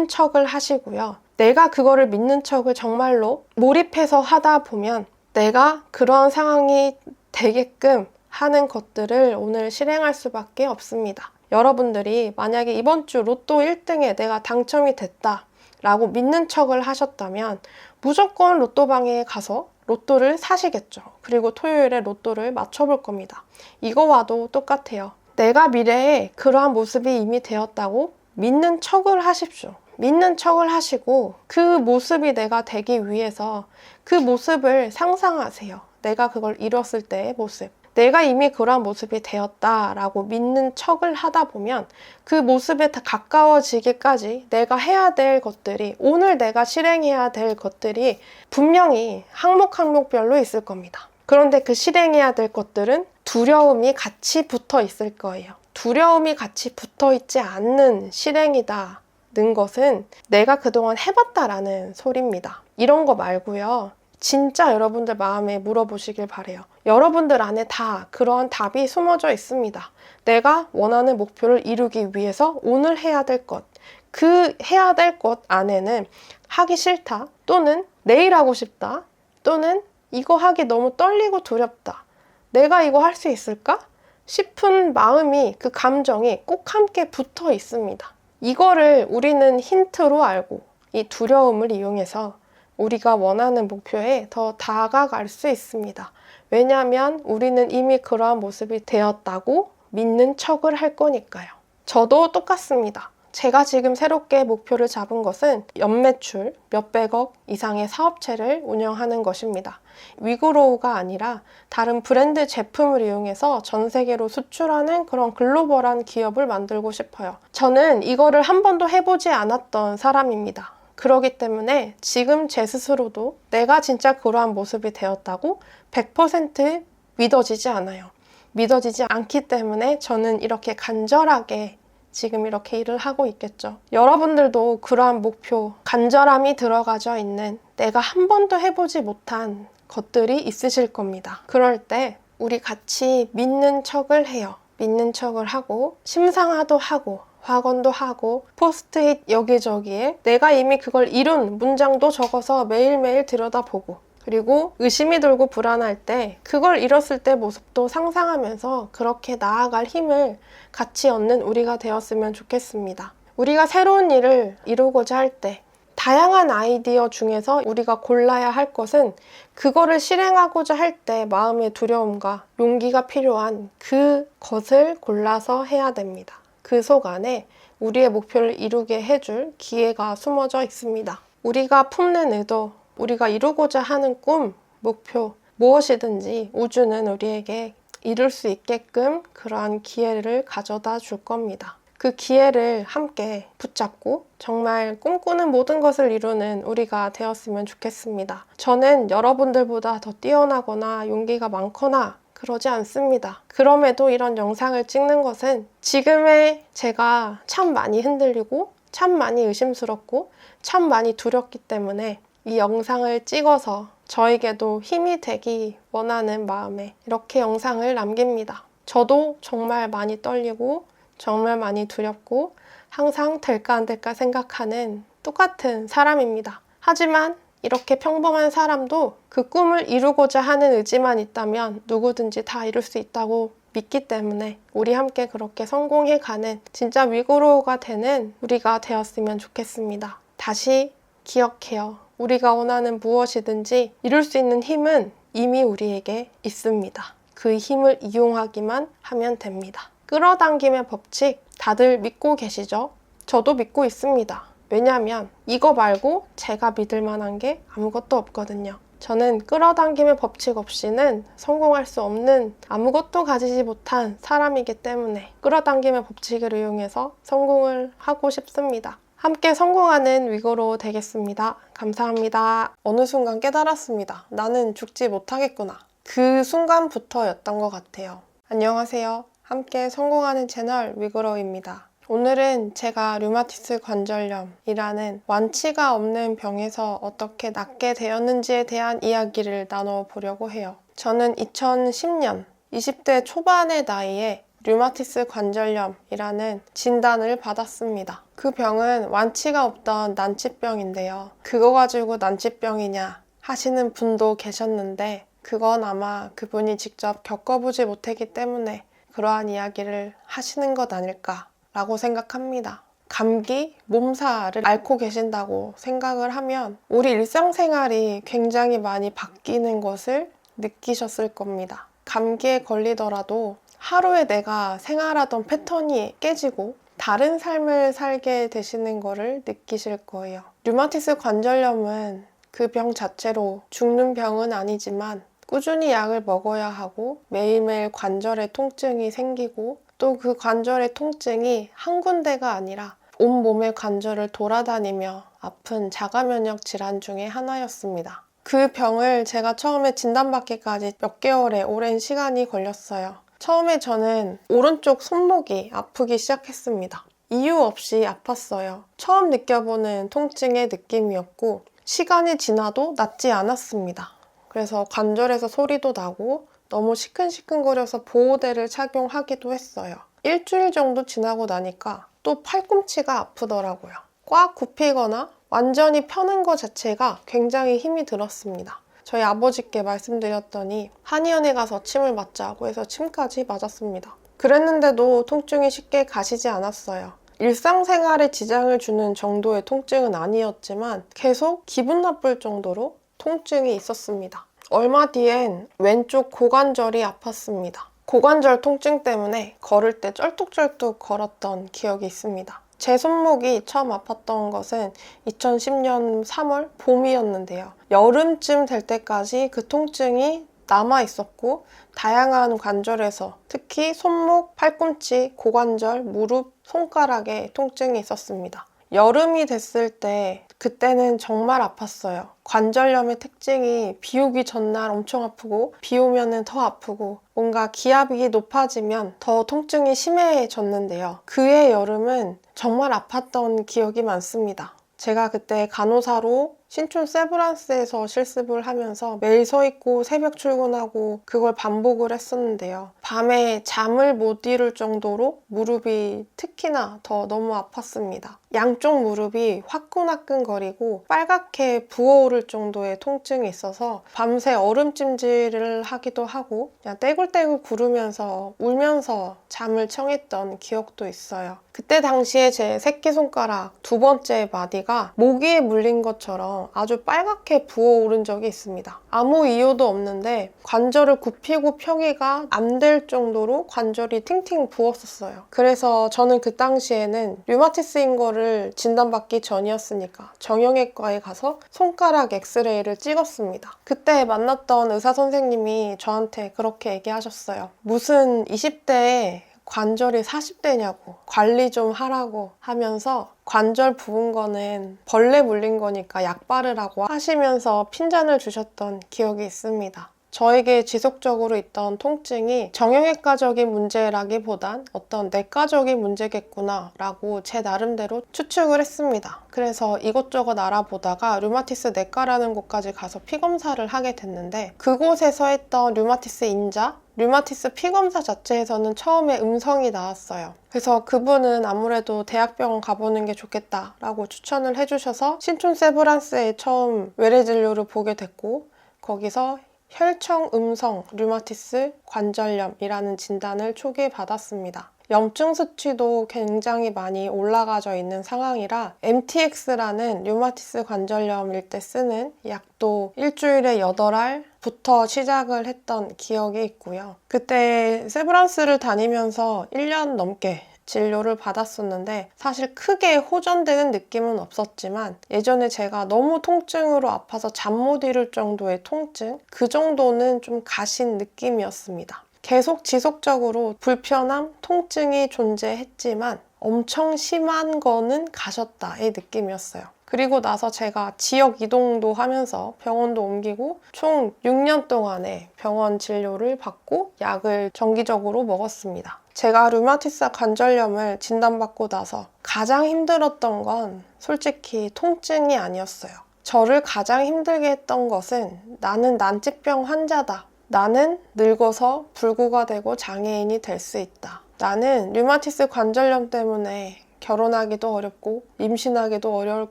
척을 하시고요. 내가 그거를 믿는 척을 정말로 몰입해서 하다 보면 내가 그런 상황이 되게끔 하는 것들을 오늘 실행할 수밖에 없습니다. 여러분들이 만약에 이번 주 로또 1등에 내가 당첨이 됐다 라고 믿는 척을 하셨다면 무조건 로또방에 가서 로또를 사시겠죠. 그리고 토요일에 로또를 맞춰볼 겁니다. 이거와도 똑같아요. 내가 미래에 그러한 모습이 이미 되었다고 믿는 척을 하십시오. 믿는 척을 하시고 그 모습이 내가 되기 위해서 그 모습을 상상하세요. 내가 그걸 이뤘을 때의 모습. 내가 이미 그러한 모습이 되었다라고 믿는 척을 하다 보면 그 모습에 다 가까워지기까지 내가 해야 될 것들이, 오늘 내가 실행해야 될 것들이 분명히 항목별로 있을 겁니다. 그런데 그 실행해야 될 것들은 두려움이 같이 붙어 있을 거예요. 두려움이 같이 붙어 있지 않는 실행이다 는 것은 내가 그동안 해봤다라는 소리입니다. 이런 거 말고요. 진짜 여러분들 마음에 물어보시길 바래요. 여러분들 안에 다 그러한 답이 숨어져 있습니다. 내가 원하는 목표를 이루기 위해서 오늘 해야 될 것, 그 해야 될 것 안에는 하기 싫다, 또는 내일 하고 싶다, 또는 이거 하기 너무 떨리고 두렵다, 내가 이거 할 수 있을까? 싶은 마음이, 그 감정이 꼭 함께 붙어 있습니다. 이거를 우리는 힌트로 알고 이 두려움을 이용해서 우리가 원하는 목표에 더 다가갈 수 있습니다. 왜냐하면 우리는 이미 그러한 모습이 되었다고 믿는 척을 할 거니까요. 저도 똑같습니다. 제가 지금 새롭게 목표를 잡은 것은 연매출 몇백억 이상의 사업체를 운영하는 것입니다. 위그로우가 아니라 다른 브랜드 제품을 이용해서 전 세계로 수출하는 그런 글로벌한 기업을 만들고 싶어요. 저는 이거를 한 번도 해보지 않았던 사람입니다. 그렇기 때문에 지금 제 스스로도 내가 진짜 그러한 모습이 되었다고 100% 믿어지지 않아요. 믿어지지 않기 때문에 저는 이렇게 간절하게 지금 이렇게 일을 하고 있겠죠. 여러분들도 그러한 목표, 간절함이 들어가져 있는 내가 한 번도 해보지 못한 것들이 있으실 겁니다. 그럴 때 우리 같이 믿는 척을 해요. 믿는 척을 하고 심상화도 하고 확언도 하고 포스트잇 여기저기에 내가 이미 그걸 이룬 문장도 적어서 매일매일 들여다보고, 그리고 의심이 들고 불안할 때 그걸 잃었을 때 모습도 상상하면서 그렇게 나아갈 힘을 같이 얻는 우리가 되었으면 좋겠습니다. 우리가 새로운 일을 이루고자 할 때 다양한 아이디어 중에서 우리가 골라야 할 것은 그거를 실행하고자 할 때 마음의 두려움과 용기가 필요한 그것을 골라서 해야 됩니다. 그 속 안에 우리의 목표를 이루게 해줄 기회가 숨어져 있습니다. 우리가 품는 의도, 우리가 이루고자 하는 꿈, 목표, 무엇이든지 우주는 우리에게 이룰 수 있게끔 그러한 기회를 가져다 줄 겁니다. 그 기회를 함께 붙잡고 정말 꿈꾸는 모든 것을 이루는 우리가 되었으면 좋겠습니다. 저는 여러분들보다 더 뛰어나거나 용기가 많거나 그러지 않습니다. 그럼에도 이런 영상을 찍는 것은 지금의 제가 참 많이 흔들리고 참 많이 의심스럽고 참 많이 두렵기 때문에 이 영상을 찍어서 저에게도 힘이 되기 원하는 마음에 이렇게 영상을 남깁니다. 저도 정말 많이 떨리고 정말 많이 두렵고 항상 될까 안 될까 생각하는 똑같은 사람입니다. 하지만 이렇게 평범한 사람도 그 꿈을 이루고자 하는 의지만 있다면 누구든지 다 이룰 수 있다고 믿기 때문에 우리 함께 그렇게 성공해가는 진짜 위고로우가 되는 우리가 되었으면 좋겠습니다. 다시 기억해요. 우리가 원하는 무엇이든지 이룰 수 있는 힘은 이미 우리에게 있습니다. 그 힘을 이용하기만 하면 됩니다. 끌어당김의 법칙 다들 믿고 계시죠? 저도 믿고 있습니다. 왜냐하면 이거 말고 제가 믿을 만한 게 아무것도 없거든요. 저는 끌어당김의 법칙 없이는 성공할 수 없는 아무것도 가지지 못한 사람이기 때문에 끌어당김의 법칙을 이용해서 성공을 하고 싶습니다. 함께 성공하는 위고로 되겠습니다. 감사합니다. 어느 순간 깨달았습니다. 나는 죽지 못하겠구나. 그 순간부터였던 것 같아요. 안녕하세요. 함께 성공하는 채널 위고로입니다. 오늘은 제가 류마티스 관절염이라는 완치가 없는 병에서 어떻게 낫게 되었는지에 대한 이야기를 나눠보려고 해요. 저는 2010년 20대 초반의 나이에 류마티스 관절염이라는 진단을 받았습니다. 그 병은 완치가 없던 난치병인데요. 그거 가지고 난치병이냐 하시는 분도 계셨는데 그건 아마 그분이 직접 겪어보지 못했기 때문에 그러한 이야기를 하시는 것 아닐까 라고 생각합니다. 감기, 몸살을 앓고 계신다고 생각을 하면 우리 일상생활이 굉장히 많이 바뀌는 것을 느끼셨을 겁니다. 감기에 걸리더라도 하루에 내가 생활하던 패턴이 깨지고 다른 삶을 살게 되시는 거를 느끼실 거예요. 류마티스 관절염은 그 병 자체로 죽는 병은 아니지만 꾸준히 약을 먹어야 하고 매일매일 관절에 통증이 생기고 또 그 관절의 통증이 한 군데가 아니라 온몸의 관절을 돌아다니며 아픈 자가면역 질환 중에 하나였습니다. 그 병을 제가 처음에 진단받기까지 몇 개월의 오랜 시간이 걸렸어요. 처음에 저는 오른쪽 손목이 아프기 시작했습니다. 이유 없이 아팠어요. 처음 느껴보는 통증의 느낌이었고 시간이 지나도 낫지 않았습니다. 그래서 관절에서 소리도 나고 너무 시큰시큰거려서 보호대를 착용하기도 했어요. 일주일 정도 지나고 나니까 또 팔꿈치가 아프더라고요. 꽉 굽히거나 완전히 펴는 것 자체가 굉장히 힘이 들었습니다. 저희 아버지께 말씀드렸더니 한의원에 가서 침을 맞자고 해서 침까지 맞았습니다. 그랬는데도 통증이 쉽게 가시지 않았어요. 일상생활에 지장을 주는 정도의 통증은 아니었지만 계속 기분 나쁠 정도로 통증이 있었습니다. 얼마 뒤엔 왼쪽 고관절이 아팠습니다. 고관절 통증 때문에 걸을 때 쩔뚝쩔뚝 걸었던 기억이 있습니다. 제 손목이 처음 아팠던 것은 2010년 3월 봄이었는데요. 여름쯤 될 때까지 그 통증이 남아 있었고 다양한 관절에서 특히 손목, 팔꿈치, 고관절, 무릎, 손가락에 통증이 있었습니다. 여름이 됐을 때 그때는 정말 아팠어요. 관절염의 특징이 비 오기 전날 엄청 아프고 비 오면 더 아프고 뭔가 기압이 높아지면 더 통증이 심해졌는데요. 그해 여름은 정말 아팠던 기억이 많습니다. 제가 그때 간호사로 신촌 세브란스에서 실습을 하면서 매일 서 있고 새벽 출근하고 그걸 반복을 했었는데요. 밤에 잠을 못 이룰 정도로 무릎이 특히나 더 너무 아팠습니다. 양쪽 무릎이 화끈화끈거리고 빨갛게 부어오를 정도의 통증이 있어서 밤새 얼음찜질을 하기도 하고 그냥 떼굴떼굴 구르면서 울면서 잠을 청했던 기억도 있어요. 그때 당시에 제 새끼손가락 두 번째 마디가 모기에 물린 것처럼 아주 빨갛게 부어오른 적이 있습니다. 아무 이유도 없는데 관절을 굽히고 펴기가 안 될 정도로 관절이 팅팅 부었었어요. 그래서 저는 그 당시에는 류마티스인 거를 진단받기 전이었으니까 정형외과에 가서 손가락 엑스레이를 찍었습니다. 그때 만났던 의사 선생님이 저한테 그렇게 얘기하셨어요. 무슨 20대에 관절이 40대냐고 관리 좀 하라고 하면서 관절 부은 거는 벌레 물린 거니까 약 바르라고 하시면서 핀잔을 주셨던 기억이 있습니다. 저에게 지속적으로 있던 통증이 정형외과적인 문제라기보단 어떤 내과적인 문제겠구나 라고 제 나름대로 추측을 했습니다. 그래서 이것저것 알아보다가 류마티스 내과라는 곳까지 가서 피검사를 하게 됐는데, 그곳에서 했던 류마티스 인자, 류마티스 피검사 자체에서는 처음에 음성이 나왔어요. 그래서 그분은 아무래도 대학병원 가보는 게 좋겠다라고 추천을 해주셔서 신촌 세브란스에 처음 외래 진료를 보게 됐고, 거기서 혈청 음성 류마티스 관절염이라는 진단을 초기에 받았습니다. 염증 수치도 굉장히 많이 올라가져 있는 상황이라 MTX라는 류마티스 관절염일 때 쓰는 약도 일주일에 8알부터 시작을 했던 기억이 있고요. 그때 세브란스를 다니면서 1년 넘게 진료를 받았었는데 사실 크게 호전되는 느낌은 없었지만, 예전에 제가 너무 통증으로 아파서 잠 못 이룰 정도의 통증, 그 정도는 좀 가신 느낌이었습니다. 계속 지속적으로 불편함, 통증이 존재했지만 엄청 심한 거는 가셨다의 느낌이었어요. 그리고 나서 제가 지역 이동도 하면서 병원도 옮기고 총 6년 동안의 병원 진료를 받고 약을 정기적으로 먹었습니다. 제가 류마티스 관절염을 진단받고 나서 가장 힘들었던 건 솔직히 통증이 아니었어요. 저를 가장 힘들게 했던 것은 나는 난치병 환자다. 나는 늙어서 불구가 되고 장애인이 될 수 있다. 나는 류마티스 관절염 때문에 결혼하기도 어렵고 임신하기도 어려울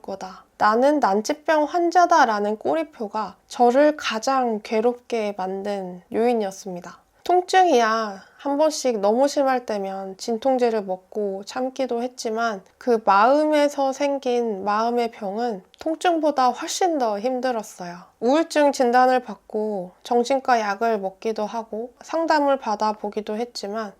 거다. 나는 난치병 환자다라는 꼬리표가 저를 가장 괴롭게 만든 요인이었습니다. 통증이야 한 번씩 너무 심할 때면 진통제를 먹고 참기도 했지만, 그 마음에서 생긴 마음의 병은 통증보다 훨씬 더 힘들었어요. 우울증 진단을 받고 정신과 약을 먹기도 하고 상담을 받아보기도 했지만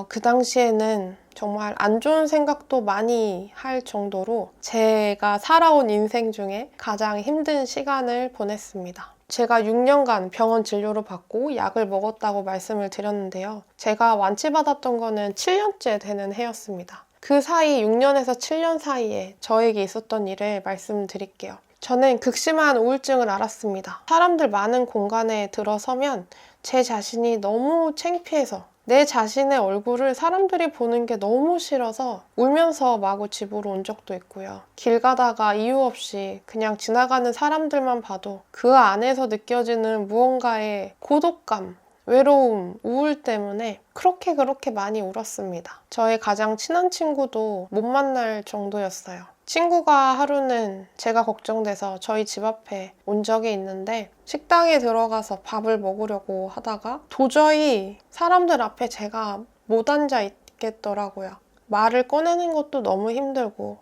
그 당시에는 정말 안 좋은 생각도 많이 할 정도로 제가 살아온 인생 중에 가장 힘든 시간을 보냈습니다. 제가 6년간 병원 진료를 받고 약을 먹었다고 말씀을 드렸는데요. 제가 완치받았던 거는 7년째 되는 해였습니다. 그 사이 6년에서 7년 사이에 저에게 있었던 일을 말씀드릴게요. 저는 극심한 우울증을 앓았습니다. 사람들 많은 공간에 들어서면 제 자신이 너무 창피해서, 내 자신의 얼굴을 사람들이 보는 게 너무 싫어서 울면서 마구 집으로 온 적도 있고요. 길 가다가 이유 없이 그냥 지나가는 사람들만 봐도 그 안에서 느껴지는 무언가의 고독감, 외로움, 우울 때문에 그렇게 많이 울었습니다. 저의 가장 친한 친구도 못 만날 정도였어요. 친구가 하루는 제가 걱정돼서 저희 집 앞에 온 적이 있는데, 식당에 들어가서 밥을 먹으려고 하다가 도저히 사람들 앞에 제가 못 앉아 있겠더라고요. 말을 꺼내는 것도 너무 힘들고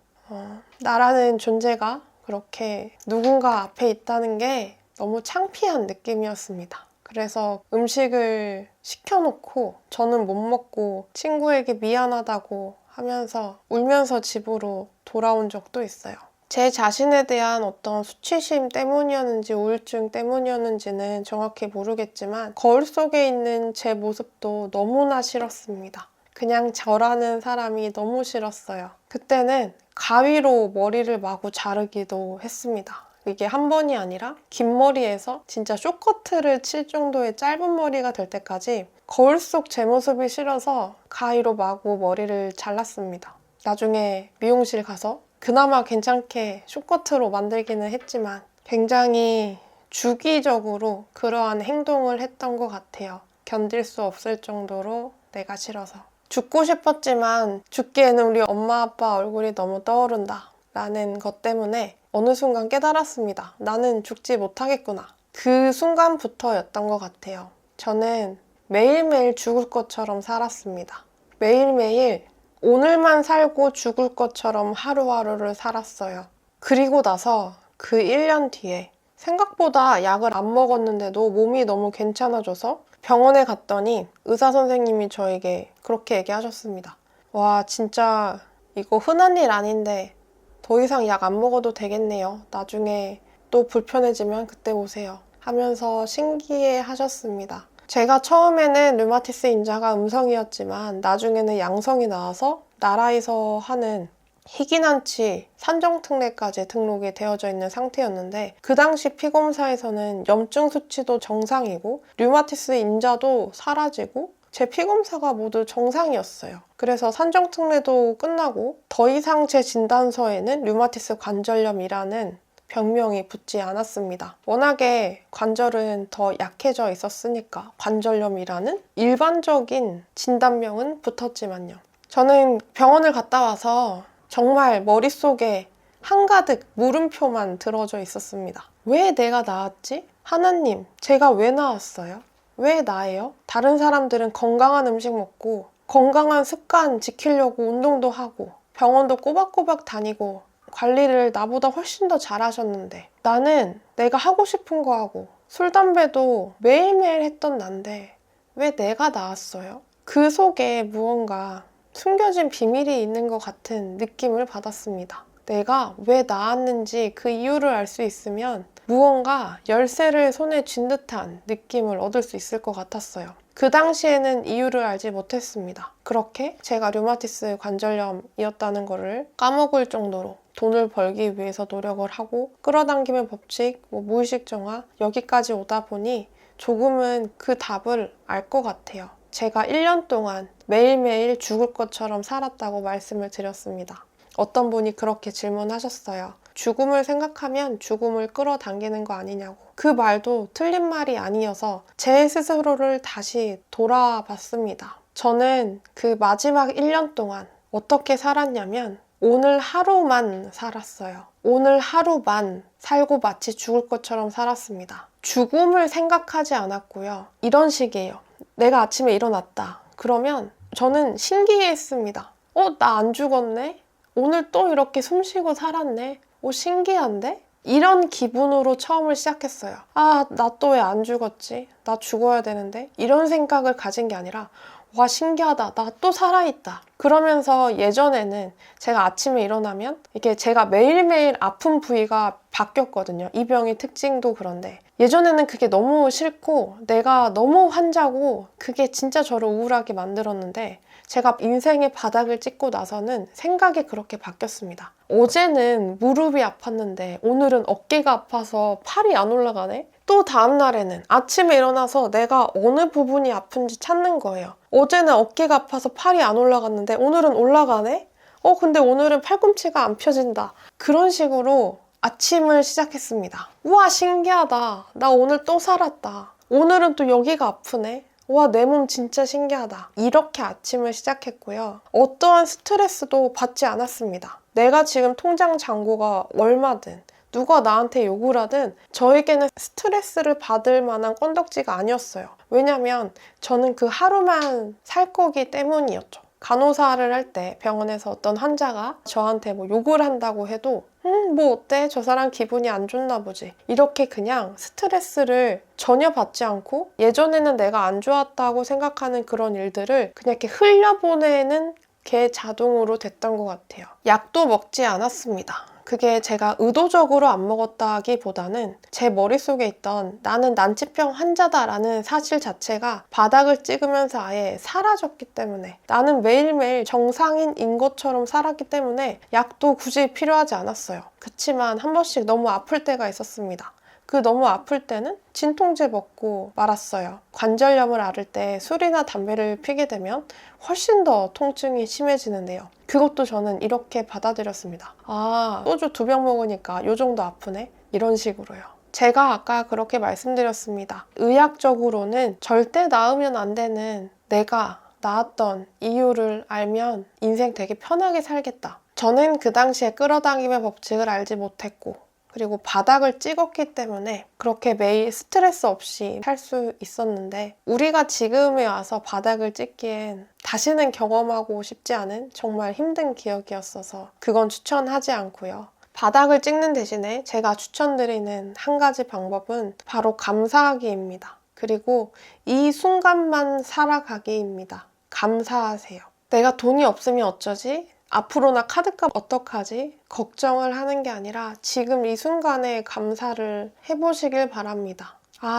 나라는 존재가 그렇게 누군가 앞에 있다는 게 너무 창피한 느낌이었습니다. 그래서 음식을 시켜놓고 저는 못 먹고 친구에게 미안하다고 하면서 울면서 집으로 돌아온 적도 있어요. 제 자신에 대한 어떤 수치심 때문이었는지 우울증 때문이었는지는 정확히 모르겠지만, 거울 속에 있는 제 모습도 너무나 싫었습니다. 그냥 저라는 사람이 너무 싫었어요. 그때는 가위로 머리를 마구 자르기도 했습니다. 이게 한 번이 아니라 긴 머리에서 진짜 숏커트를 칠 정도의 짧은 머리가 될 때까지 거울 속 제 모습이 싫어서 가위로 마구 머리를 잘랐습니다. 나중에 미용실 가서 그나마 괜찮게 숏커트로 만들기는 했지만 굉장히 주기적으로 그러한 행동을 했던 것 같아요. 견딜 수 없을 정도로 내가 싫어서. 죽고 싶었지만 죽기에는 우리 엄마 아빠 얼굴이 너무 떠오른다 라는 것 때문에 어느 순간 깨달았습니다. 나는 죽지 못하겠구나. 그 순간부터였던 것 같아요. 저는 매일매일 죽을 것처럼 살았습니다. 매일매일 오늘만 살고 죽을 것처럼 하루하루를 살았어요. 그리고 나서 그 1년 뒤에 생각보다 약을 안 먹었는데도 몸이 너무 괜찮아져서 병원에 갔더니 의사 선생님이 저에게 그렇게 얘기하셨습니다. 와, 진짜 이거 흔한 일 아닌데 더 이상 약 안 먹어도 되겠네요. 나중에 또 불편해지면 그때 오세요. 하면서 신기해 하셨습니다. 제가 처음에는 류마티스 인자가 음성이었지만 나중에는 양성이 나와서 나라에서 하는 희귀난치 산정특례까지 등록이 되어져 있는 상태였는데 그 당시 피검사에서는 염증 수치도 정상이고 류마티스 인자도 사라지고 제 피검사가 모두 정상이었어요. 그래서 산정특례도 끝나고 더 이상 제 진단서에는 류마티스 관절염이라는 병명이 붙지 않았습니다. 워낙에 관절은 더 약해져 있었으니까 관절염이라는 일반적인 진단명은 붙었지만요. 저는 병원을 갔다 와서 정말 머릿속에 한가득 물음표만 들어져 있었습니다. 왜 내가 나았지? 하나님, 제가 왜 나았어요? 왜 나예요? 다른 사람들은 건강한 음식 먹고 건강한 습관 지키려고 운동도 하고 병원도 꼬박꼬박 다니고 관리를 나보다 훨씬 더 잘하셨는데 나는 내가 하고 싶은 거 하고 술, 담배도 매일매일 했던 난데 왜 내가 나았어요? 그 속에 무언가 숨겨진 비밀이 있는 것 같은 느낌을 받았습니다. 내가 왜 나았는지 그 이유를 알 수 있으면 무언가 열쇠를 손에 쥔 듯한 느낌을 얻을 수 있을 것 같았어요. 그 당시에는 이유를 알지 못했습니다. 그렇게 제가 류마티스 관절염이었다는 것을 까먹을 정도로 돈을 벌기 위해서 노력을 하고 끌어당김의 법칙, 무의식 정화 여기까지 오다 보니 조금은 그 답을 알 것 같아요. 제가 1년 동안 매일매일 죽을 것처럼 살았다고 말씀을 드렸습니다. 어떤 분이 그렇게 질문하셨어요. 죽음을 생각하면 죽음을 끌어당기는 거 아니냐고. 그 말도 틀린 말이 아니어서 제 스스로를 다시 돌아봤습니다. 저는 그 마지막 1년 동안 어떻게 살았냐면 오늘 하루만 살았어요. 오늘 하루만 살고 마치 죽을 것처럼 살았습니다. 죽음을 생각하지 않았고요. 이런 식이에요. 내가 아침에 일어났다. 그러면 저는 신기했습니다. 나 안 죽었네? 오늘 또 이렇게 숨 쉬고 살았네? 신기한데? 이런 기분으로 처음을 시작했어요. 나 또 왜 안 죽었지? 나 죽어야 되는데? 이런 생각을 가진 게 아니라 와, 신기하다. 나 또 살아있다. 그러면서 예전에는 제가 아침에 일어나면 이게 제가 매일매일 아픈 부위가 바뀌었거든요. 이 병의 특징도 그런데 예전에는 그게 너무 싫고 내가 너무 환자고 그게 진짜 저를 우울하게 만들었는데 제가 인생의 바닥을 찍고 나서는 생각이 그렇게 바뀌었습니다. 어제는 무릎이 아팠는데 오늘은 어깨가 아파서 팔이 안 올라가네? 또 다음 날에는 아침에 일어나서 내가 어느 부분이 아픈지 찾는 거예요. 어제는 어깨가 아파서 팔이 안 올라갔는데 오늘은 올라가네? 근데 오늘은 팔꿈치가 안 펴진다. 그런 식으로 아침을 시작했습니다. 우와, 신기하다. 나 오늘 또 살았다. 오늘은 또 여기가 아프네. 와, 내 몸 진짜 신기하다. 이렇게 아침을 시작했고요. 어떠한 스트레스도 받지 않았습니다. 내가 지금 통장 잔고가 얼마든 누가 나한테 욕을 하든 저에게는 스트레스를 받을 만한 건덕지가 아니었어요. 왜냐면 저는 그 하루만 살 거기 때문이었죠. 간호사를 할 때 병원에서 어떤 환자가 저한테 욕을 한다고 해도 뭐 어때? 저 사람 기분이 안 좋나 보지. 이렇게 그냥 스트레스를 전혀 받지 않고 예전에는 내가 안 좋았다고 생각하는 그런 일들을 그냥 이렇게 흘려보내는 게 자동으로 됐던 것 같아요. 약도 먹지 않았습니다. 그게 제가 의도적으로 안 먹었다기보다는 제 머릿속에 있던 나는 난치병 환자다라는 사실 자체가 바닥을 찍으면서 아예 사라졌기 때문에 나는 매일매일 정상인인 것처럼 살았기 때문에 약도 굳이 필요하지 않았어요. 그치만 한 번씩 너무 아플 때가 있었습니다. 그 너무 아플 때는 진통제 먹고 말았어요. 관절염을 앓을 때 술이나 담배를 피게 되면 훨씬 더 통증이 심해지는데요. 그것도 저는 이렇게 받아들였습니다. 소주 2병 먹으니까 요 정도 아프네? 이런 식으로요. 제가 아까 그렇게 말씀드렸습니다. 의학적으로는 절대 나으면 안 되는 내가 나았던 이유를 알면 인생 되게 편하게 살겠다. 저는 그 당시에 끌어당김의 법칙을 알지 못했고 그리고 바닥을 찍었기 때문에 그렇게 매일 스트레스 없이 살 수 있었는데 우리가 지금에 와서 바닥을 찍기엔 다시는 경험하고 싶지 않은 정말 힘든 기억이었어서 그건 추천하지 않고요. 바닥을 찍는 대신에 제가 추천드리는 한 가지 방법은 바로 감사하기입니다. 그리고 이 순간만 살아가기입니다. 감사하세요. 내가 돈이 없으면 어쩌지? 앞으로 나 카드값 어떡하지? 걱정을 하는 게 아니라 지금 이 순간에 감사를 해보시길 바랍니다.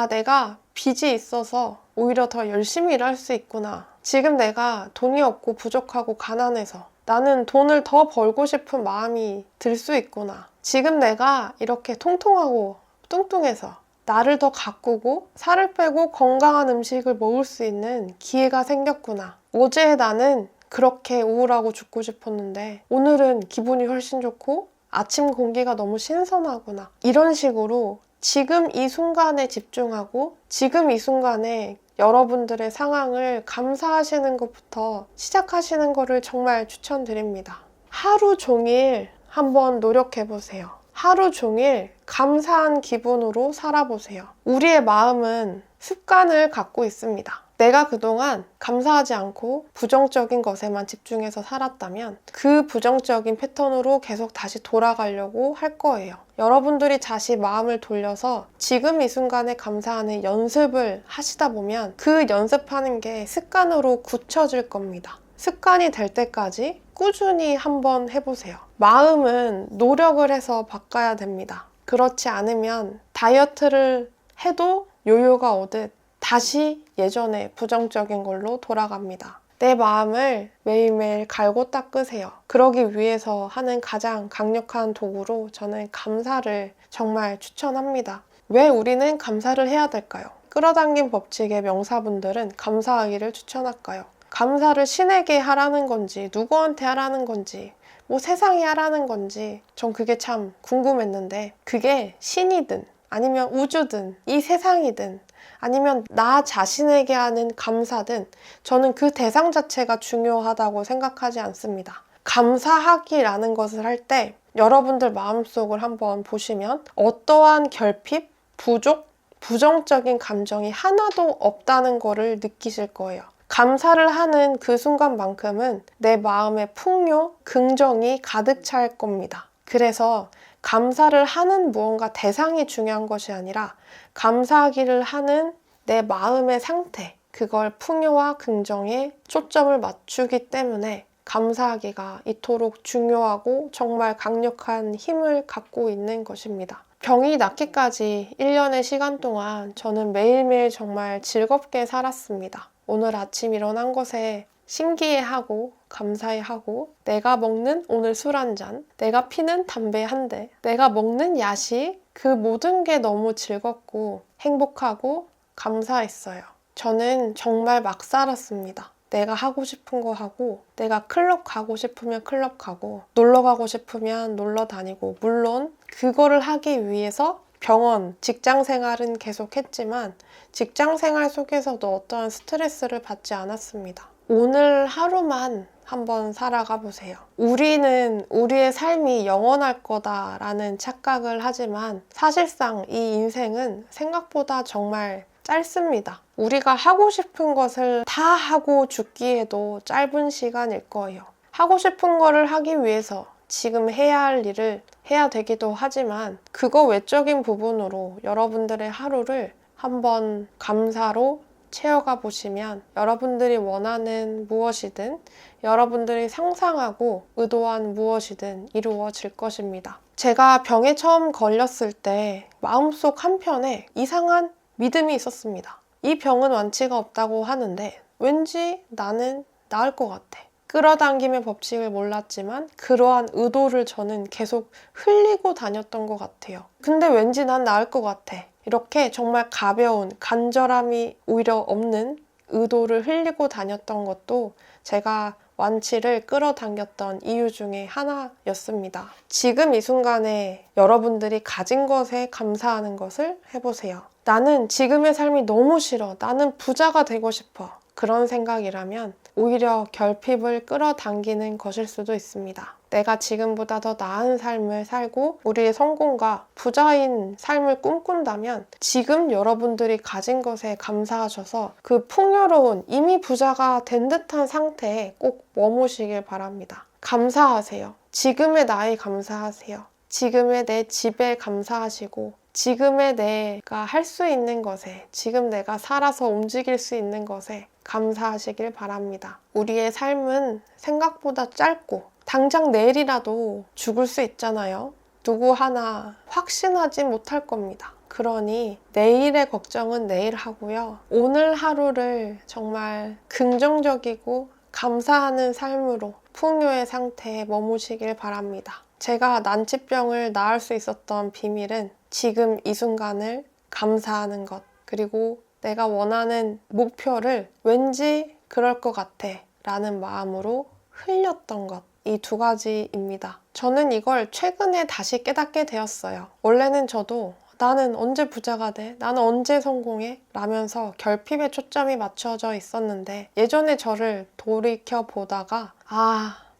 내가 빚이 있어서 오히려 더 열심히 일할 수 있구나. 지금 내가 돈이 없고 부족하고 가난해서 나는 돈을 더 벌고 싶은 마음이 들 수 있구나. 지금 내가 이렇게 통통하고 뚱뚱해서 나를 더 가꾸고 살을 빼고 건강한 음식을 먹을 수 있는 기회가 생겼구나. 어제 나는 그렇게 우울하고 죽고 싶었는데 오늘은 기분이 훨씬 좋고 아침 공기가 너무 신선하구나. 이런 식으로 지금 이 순간에 집중하고 지금 이 순간에 여러분들의 상황을 감사하시는 것부터 시작하시는 것을 정말 추천드립니다. 하루 종일 한번 노력해보세요. 하루 종일 감사한 기분으로 살아보세요. 우리의 마음은 습관을 갖고 있습니다. 내가 그동안 감사하지 않고 부정적인 것에만 집중해서 살았다면 그 부정적인 패턴으로 계속 다시 돌아가려고 할 거예요. 여러분들이 다시 마음을 돌려서 지금 이 순간에 감사하는 연습을 하시다 보면 그 연습하는 게 습관으로 굳혀질 겁니다. 습관이 될 때까지 꾸준히 한번 해보세요. 마음은 노력을 해서 바꿔야 됩니다. 그렇지 않으면 다이어트를 해도 요요가 오듯 다시 예전에 부정적인 걸로 돌아갑니다. 내 마음을 매일매일 갈고 닦으세요. 그러기 위해서 하는 가장 강력한 도구로 저는 감사를 정말 추천합니다. 왜 우리는 감사를 해야 될까요? 끌어당긴 법칙의 명사분들은 감사하기를 추천할까요? 감사를 신에게 하라는 건지 누구한테 하라는 건지 뭐 세상에 하라는 건지 전 그게 참 궁금했는데 그게 신이든 아니면 우주든 이 세상이든 아니면 나 자신에게 하는 감사든 저는 그 대상 자체가 중요하다고 생각하지 않습니다. 감사하기라는 것을 할 때 여러분들 마음속을 한번 보시면 어떠한 결핍, 부족, 부정적인 감정이 하나도 없다는 거를 느끼실 거예요. 감사를 하는 그 순간만큼은 내 마음에 풍요, 긍정이 가득 찰 겁니다. 그래서 감사를 하는 무언가 대상이 중요한 것이 아니라 감사하기를 하는 내 마음의 상태, 그걸 풍요와 긍정에 초점을 맞추기 때문에 감사하기가 이토록 중요하고 정말 강력한 힘을 갖고 있는 것입니다. 병이 낫기까지 1년의 시간 동안 저는 매일매일 정말 즐겁게 살았습니다. 오늘 아침 일어난 것에 신기해하고 감사해하고 내가 먹는 오늘 술 한 잔, 내가 피는 담배 한 대, 내가 먹는 야식 그 모든 게 너무 즐겁고 행복하고 감사했어요. 저는 정말 막 살았습니다. 내가 하고 싶은 거 하고 내가 클럽 가고 싶으면 클럽 가고 놀러 가고 싶으면 놀러 다니고 물론 그거를 하기 위해서 병원, 직장 생활은 계속했지만 직장 생활 속에서도 어떠한 스트레스를 받지 않았습니다. 오늘 하루만 한번 살아가 보세요. 우리는 우리의 삶이 영원할 거다라는 착각을 하지만 사실상 이 인생은 생각보다 정말 짧습니다. 우리가 하고 싶은 것을 다 하고 죽기에도 짧은 시간일 거예요. 하고 싶은 거를 하기 위해서 지금 해야 할 일을 해야 되기도 하지만 그거 외적인 부분으로 여러분들의 하루를 한번 감사로 채워가 보시면 여러분들이 원하는 무엇이든 여러분들이 상상하고 의도한 무엇이든 이루어질 것입니다. 제가 병에 처음 걸렸을 때 마음속 한편에 이상한 믿음이 있었습니다. 이 병은 완치가 없다고 하는데 왠지 나는 나을 것 같아. 끌어당김의 법칙을 몰랐지만 그러한 의도를 저는 계속 흘리고 다녔던 것 같아요. 근데 왠지 난 나을 것 같아. 이렇게 정말 가벼운 간절함이 오히려 없는 의도를 흘리고 다녔던 것도 제가 완치를 끌어당겼던 이유 중에 하나였습니다. 지금 이 순간에 여러분들이 가진 것에 감사하는 것을 해보세요. 나는 지금의 삶이 너무 싫어. 나는 부자가 되고 싶어. 그런 생각이라면 오히려 결핍을 끌어당기는 것일 수도 있습니다. 내가 지금보다 더 나은 삶을 살고 우리의 성공과 부자인 삶을 꿈꾼다면 지금 여러분들이 가진 것에 감사하셔서 그 풍요로운 이미 부자가 된 듯한 상태에 꼭 머무시길 바랍니다. 감사하세요. 지금의 나에 감사하세요. 지금의 내 집에 감사하시고 지금의 내가 할 수 있는 것에 지금 내가 살아서 움직일 수 있는 것에 감사하시길 바랍니다. 우리의 삶은 생각보다 짧고 당장 내일이라도 죽을 수 있잖아요. 누구 하나 확신하지 못할 겁니다. 그러니 내일의 걱정은 내일 하고요. 오늘 하루를 정말 긍정적이고 감사하는 삶으로 풍요의 상태에 머무시길 바랍니다. 제가 난치병을 나을 수 있었던 비밀은 지금 이 순간을 감사하는 것, 그리고 내가 원하는 목표를 왠지 그럴 것 같아 라는 마음으로 흘렸던 것, 이 두 가지입니다. 저는 이걸 최근에 다시 깨닫게 되었어요. 원래는 저도 나는 언제 부자가 돼? 나는 언제 성공해? 라면서 결핍에 초점이 맞춰져 있었는데 예전에 저를 돌이켜 보다가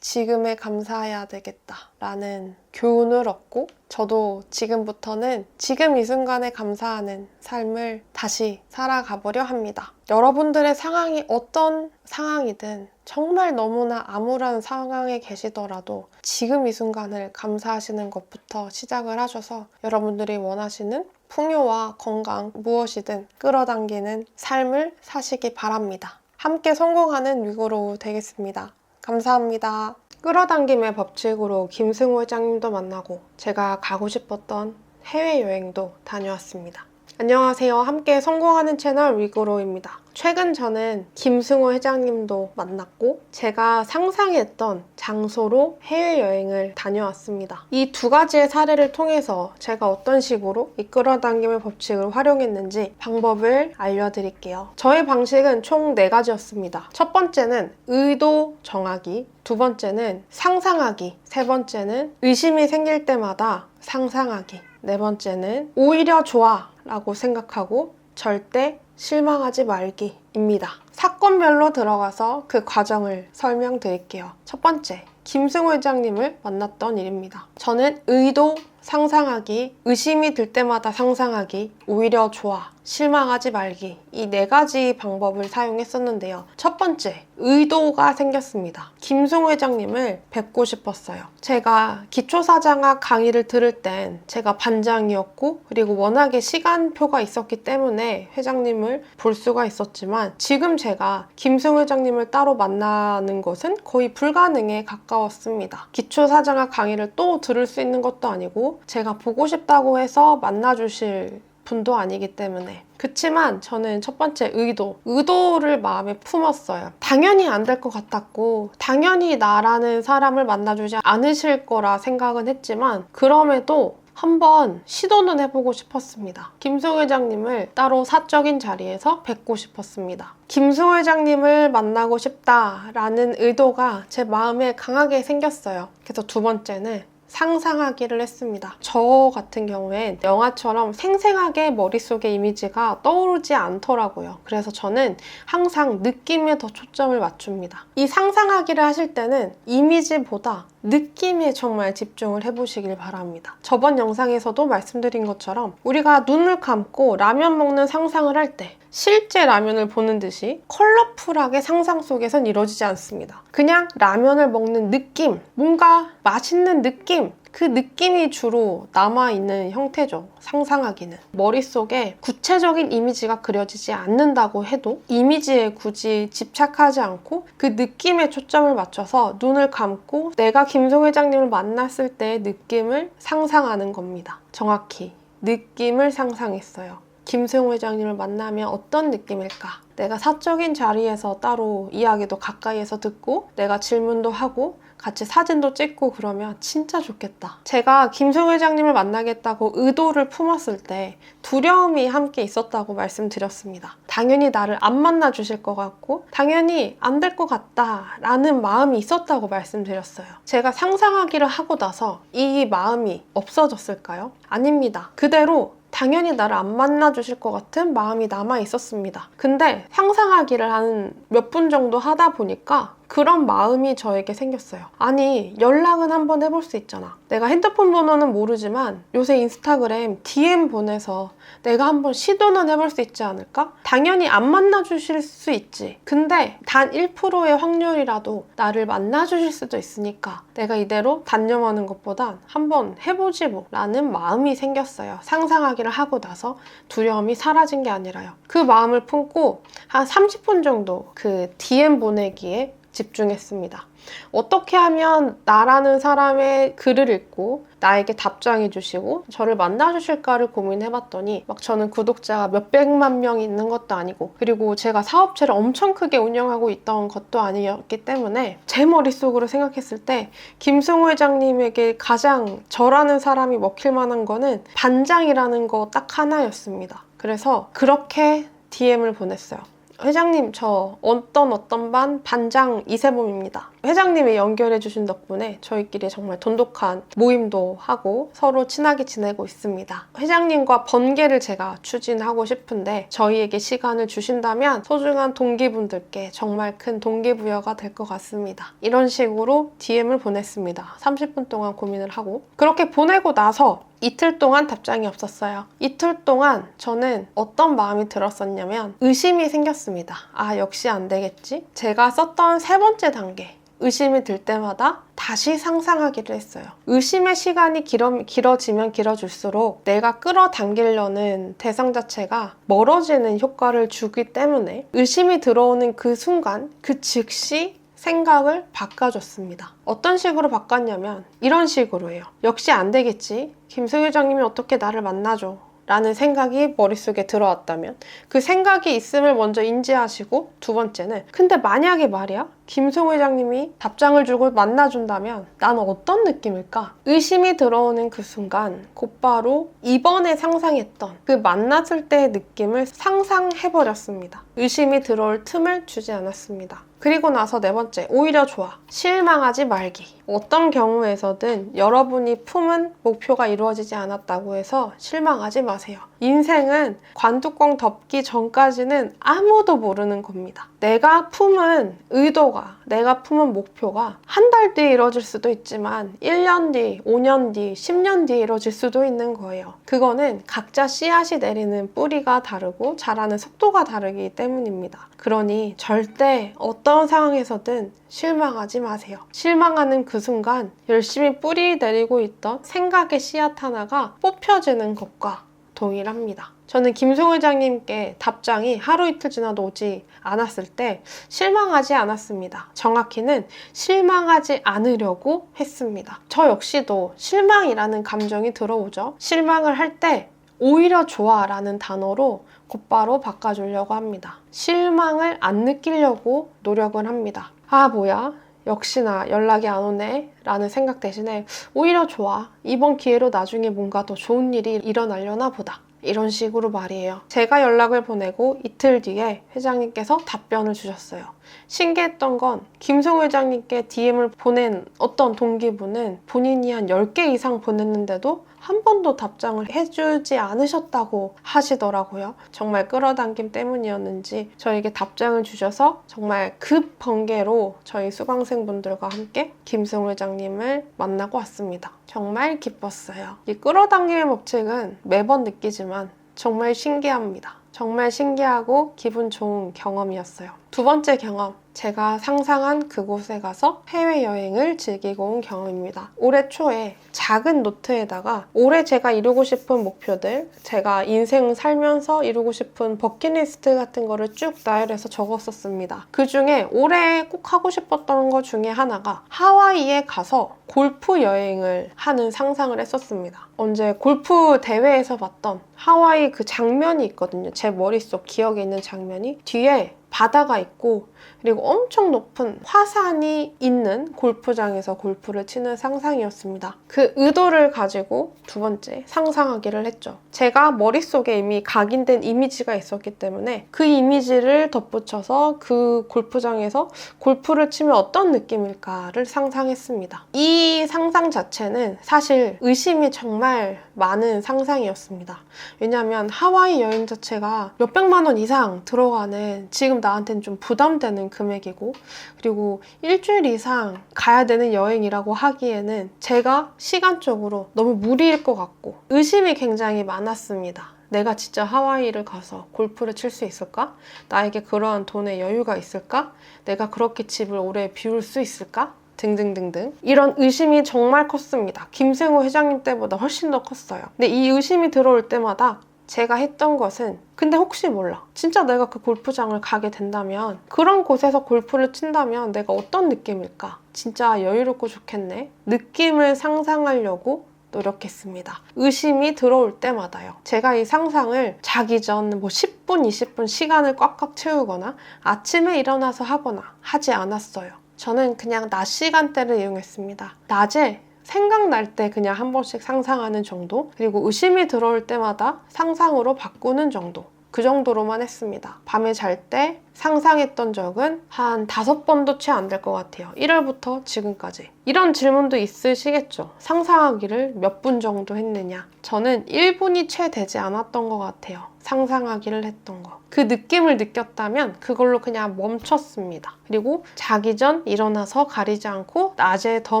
지금에 감사해야 되겠다 라는 교훈을 얻고 저도 지금부터는 지금 이 순간에 감사하는 삶을 다시 살아가 보려 합니다. 여러분들의 상황이 어떤 상황이든 정말 너무나 암울한 상황에 계시더라도 지금 이 순간을 감사하시는 것부터 시작을 하셔서 여러분들이 원하시는 풍요와 건강 무엇이든 끌어당기는 삶을 사시기 바랍니다. 함께 성공하는 위고로우 되겠습니다. 감사합니다. 끌어당김의 법칙으로 김승호 회장님도 만나고 제가 가고 싶었던 해외여행도 다녀왔습니다. 안녕하세요. 함께 성공하는 채널 위고로우입니다. 최근 저는 김승호 회장님도 만났고 제가 상상했던 장소로 해외여행을 다녀왔습니다. 이 두 가지의 사례를 통해서 제가 어떤 식으로 이 끌어당김의 법칙을 활용했는지 방법을 알려드릴게요. 저의 방식은 총 4가지였습니다. 첫 번째는 의도 정하기, 두 번째는 상상하기, 세 번째는 의심이 생길 때마다 상상하기, 네 번째는 오히려 좋아 라고 생각하고 절대 실망하지 말기입니다. 사건별로 들어가서 그 과정을 설명드릴게요. 첫 번째, 김승호 회장님을 만났던 일입니다. 저는 의도, 상상하기, 의심이 들 때마다 상상하기, 오히려 좋아, 실망하지 말기, 이 4가지 방법을 사용했었는데요. 첫 번째, 의도가 생겼습니다. 김승호 회장님을 뵙고 싶었어요. 제가 기초사장학 강의를 들을 땐 제가 반장이었고 그리고 워낙에 시간표가 있었기 때문에 회장님을 볼 수가 있었지만 지금 제가 김승호 회장님을 따로 만나는 것은 거의 불가능에 가까웠습니다. 기초사장학 강의를 또 들을 수 있는 것도 아니고 제가 보고 싶다고 해서 만나주실 분도 아니기 때문에. 그치만 저는 첫 번째 의도를 마음에 품었어요. 당연히 안 될 것 같았고 당연히 나라는 사람을 만나주지 않으실 거라 생각은 했지만 그럼에도 한번 시도는 해보고 싶었습니다. 김승호 회장님을 따로 사적인 자리에서 뵙고 싶었습니다. 김승호 회장님을 만나고 싶다라는 의도가 제 마음에 강하게 생겼어요. 그래서 두 번째는 상상하기를 했습니다. 저 같은 경우엔 영화처럼 생생하게 머릿속에 이미지가 떠오르지 않더라고요. 그래서 저는 항상 느낌에 더 초점을 맞춥니다. 이 상상하기를 하실 때는 이미지보다 느낌에 정말 집중을 해보시길 바랍니다. 저번 영상에서도 말씀드린 것처럼 우리가 눈을 감고 라면 먹는 상상을 할 때 실제 라면을 보는 듯이 컬러풀하게 상상 속에선 이루어지지 않습니다. 그냥 라면을 먹는 느낌, 뭔가 맛있는 느낌, 그 느낌이 주로 남아있는 형태죠. 상상하기는. 머릿속에 구체적인 이미지가 그려지지 않는다고 해도 이미지에 굳이 집착하지 않고 그 느낌에 초점을 맞춰서 눈을 감고 내가 김승호 회장님을 만났을 때의 느낌을 상상하는 겁니다. 정확히 느낌을 상상했어요. 김승호 회장님을 만나면 어떤 느낌일까? 내가 사적인 자리에서 따로 이야기도 가까이에서 듣고 내가 질문도 하고 같이 사진도 찍고 그러면 진짜 좋겠다. 제가 김승호 회장님을 만나겠다고 의도를 품었을 때 두려움이 함께 있었다고 말씀드렸습니다. 당연히 나를 안 만나 주실 것 같고 당연히 안 될 것 같다 라는 마음이 있었다고 말씀드렸어요. 제가 상상하기를 하고 나서 이 마음이 없어졌을까요? 아닙니다. 그대로 당연히 나를 안 만나 주실 것 같은 마음이 남아 있었습니다. 근데 상상하기를 한 몇 분 정도 하다 보니까 그런 마음이 저에게 생겼어요. 아니, 연락은 한번 해볼 수 있잖아. 내가 핸드폰 번호는 모르지만 요새 인스타그램 DM 보내서 내가 한번 시도는 해볼 수 있지 않을까? 당연히 안 만나주실 수 있지. 근데 단 1%의 확률이라도 나를 만나주실 수도 있으니까 내가 이대로 단념하는 것보단 한번 해보지 뭐 라는 마음이 생겼어요. 상상하기를 하고 나서 두려움이 사라진 게 아니라요. 그 마음을 품고 한 30분 정도 그 DM 보내기에 집중했습니다. 어떻게 하면 나라는 사람의 글을 읽고 나에게 답장해 주시고 저를 만나 주실까를 고민해 봤더니 막 저는 구독자가 몇백만 명이 있는 것도 아니고 그리고 제가 사업체를 엄청 크게 운영하고 있던 것도 아니었기 때문에 제 머릿속으로 생각했을 때 김승우 회장님에게 가장 저라는 사람이 먹힐 만한 거는 반장이라는 거 딱 하나였습니다. 그래서 그렇게 DM을 보냈어요. 회장님, 저 어떤 반 반장 이세범입니다. 회장님이 연결해 주신 덕분에 저희끼리 정말 돈독한 모임도 하고 서로 친하게 지내고 있습니다. 회장님과 번개를 제가 추진하고 싶은데 저희에게 시간을 주신다면 소중한 동기분들께 정말 큰 동기부여가 될 것 같습니다. 이런 식으로 DM을 보냈습니다. 30분 동안 고민을 하고 그렇게 보내고 나서 이틀 동안 답장이 없었어요. 이틀 동안 저는 어떤 마음이 들었었냐면 의심이 생겼습니다. 아, 역시 안 되겠지? 제가 썼던 세 번째 단계 의심이 들 때마다 다시 상상하기를 했어요. 의심의 시간이 길어지면 길어질수록 내가 끌어당기려는 대상 자체가 멀어지는 효과를 주기 때문에 의심이 들어오는 그 순간, 그 즉시 생각을 바꿔줬습니다. 어떤 식으로 바꿨냐면 이런 식으로 해요. 역시 안 되겠지. 김승우 회장님이 어떻게 나를 만나줘? 라는 생각이 머릿속에 들어왔다면 그 생각이 있음을 먼저 인지하시고 두 번째는 근데 만약에 말이야 김승우 회장님이 답장을 주고 만나준다면 나는 어떤 느낌일까? 의심이 들어오는 그 순간 곧바로 이번에 상상했던 그 만났을 때의 느낌을 상상해버렸습니다. 의심이 들어올 틈을 주지 않았습니다. 그리고 나서 네 번째, 오히려 좋아. 실망하지 말기. 어떤 경우에서든 여러분이 품은 목표가 이루어지지 않았다고 해서 실망하지 마세요. 인생은 관뚜껑 덮기 전까지는 아무도 모르는 겁니다. 내가 품은 의도가, 내가 품은 목표가 한 달 뒤에 이루어질 수도 있지만 1년 뒤, 5년 뒤, 10년 뒤에 이루어질 수도 있는 거예요. 그거는 각자 씨앗이 내리는 뿌리가 다르고 자라는 속도가 다르기 때문입니다. 그러니 절대 어떤 상황에서든 실망하지 마세요. 실망하는 그 순간 열심히 뿌리 내리고 있던 생각의 씨앗 하나가 뽑혀지는 것과 동일합니다. 저는 김승우 회장님께 답장이 하루 이틀 지나도 오지 않았을 때 실망하지 않았습니다. 정확히는 실망하지 않으려고 했습니다. 저 역시도 실망이라는 감정이 들어오죠. 실망을 할 때 오히려 좋아 라는 단어로 곧바로 바꿔주려고 합니다. 실망을 안 느끼려고 노력을 합니다. 아, 뭐야? 역시나 연락이 안 오네 라는 생각 대신에 오히려 좋아. 이번 기회로 나중에 뭔가 더 좋은 일이 일어나려나 보다. 이런 식으로 말이에요. 제가 연락을 보내고 이틀 뒤에 회장님께서 답변을 주셨어요. 신기했던 건 김승우 회장님께 DM을 보낸 어떤 동기분은 본인이 한 10개 이상 보냈는데도 한 번도 답장을 해주지 않으셨다고 하시더라고요. 정말 끌어당김 때문이었는지 저에게 답장을 주셔서 정말 급 번개로 저희 수강생분들과 함께 김승우 회장님을 만나고 왔습니다. 정말 기뻤어요. 이 끌어당김의 법칙은 매번 느끼지만 정말 신기합니다. 정말 신기하고 기분 좋은 경험이었어요. 두 번째 경험, 제가 상상한 그곳에 가서 해외여행을 즐기고 온 경험입니다. 올해 초에 작은 노트에다가 올해 제가 이루고 싶은 목표들, 제가 인생 살면서 이루고 싶은 버킷리스트 같은 거를 쭉 나열해서 적었었습니다. 그 중에 올해 꼭 하고 싶었던 것 중에 하나가 하와이에 가서 골프 여행을 하는 상상을 했었습니다. 언제 골프 대회에서 봤던 하와이 그 장면이 있거든요. 제 머릿속 기억에 있는 장면이 뒤에 바다가 있고 그리고 엄청 높은 화산이 있는 골프장에서 골프를 치는 상상이었습니다. 그 의도를 가지고 두 번째 상상하기를 했죠. 제가 머릿속에 이미 각인된 이미지가 있었기 때문에 그 이미지를 덧붙여서 그 골프장에서 골프를 치면 어떤 느낌일까를 상상했습니다. 이 상상 자체는 사실 의심이 정말 많은 상상이었습니다. 왜냐하면 하와이 여행 자체가 몇백만 원 이상 들어가는 지금 나한테는 좀 부담되는 금액이고 그리고 일주일 이상 가야 되는 여행이라고 하기에는 제가 시간적으로 너무 무리일 것 같고 의심이 굉장히 많았습니다. 내가 진짜 하와이를 가서 골프를 칠 수 있을까? 나에게 그러한 돈의 여유가 있을까? 내가 그렇게 집을 오래 비울 수 있을까? 등등등등 이런 의심이 정말 컸습니다. 김승우 회장님 때보다 훨씬 더 컸어요. 근데 이 의심이 들어올 때마다 제가 했던 것은 근데 혹시 몰라. 진짜 내가 그 골프장을 가게 된다면 그런 곳에서 골프를 친다면 내가 어떤 느낌일까? 진짜 여유롭고 좋겠네. 느낌을 상상하려고 노력했습니다. 의심이 들어올 때마다요. 제가 이 상상을 자기 전 10분, 20분 시간을 꽉꽉 채우거나 아침에 일어나서 하거나 하지 않았어요. 저는 그냥 낮 시간대를 이용했습니다. 낮에 생각날 때 그냥 한 번씩 상상하는 정도, 그리고 의심이 들어올 때마다 상상으로 바꾸는 정도, 그 정도로만 했습니다. 밤에 잘 때 상상했던 적은 한 5번도 채 안 될 것 같아요. 1월부터 지금까지. 이런 질문도 있으시겠죠. 상상하기를 몇 분 정도 했느냐. 저는 1분이 채 되지 않았던 것 같아요. 상상하기를 했던 거. 그 느낌을 느꼈다면 그걸로 그냥 멈췄습니다. 그리고 자기 전 일어나서 가리지 않고 낮에 더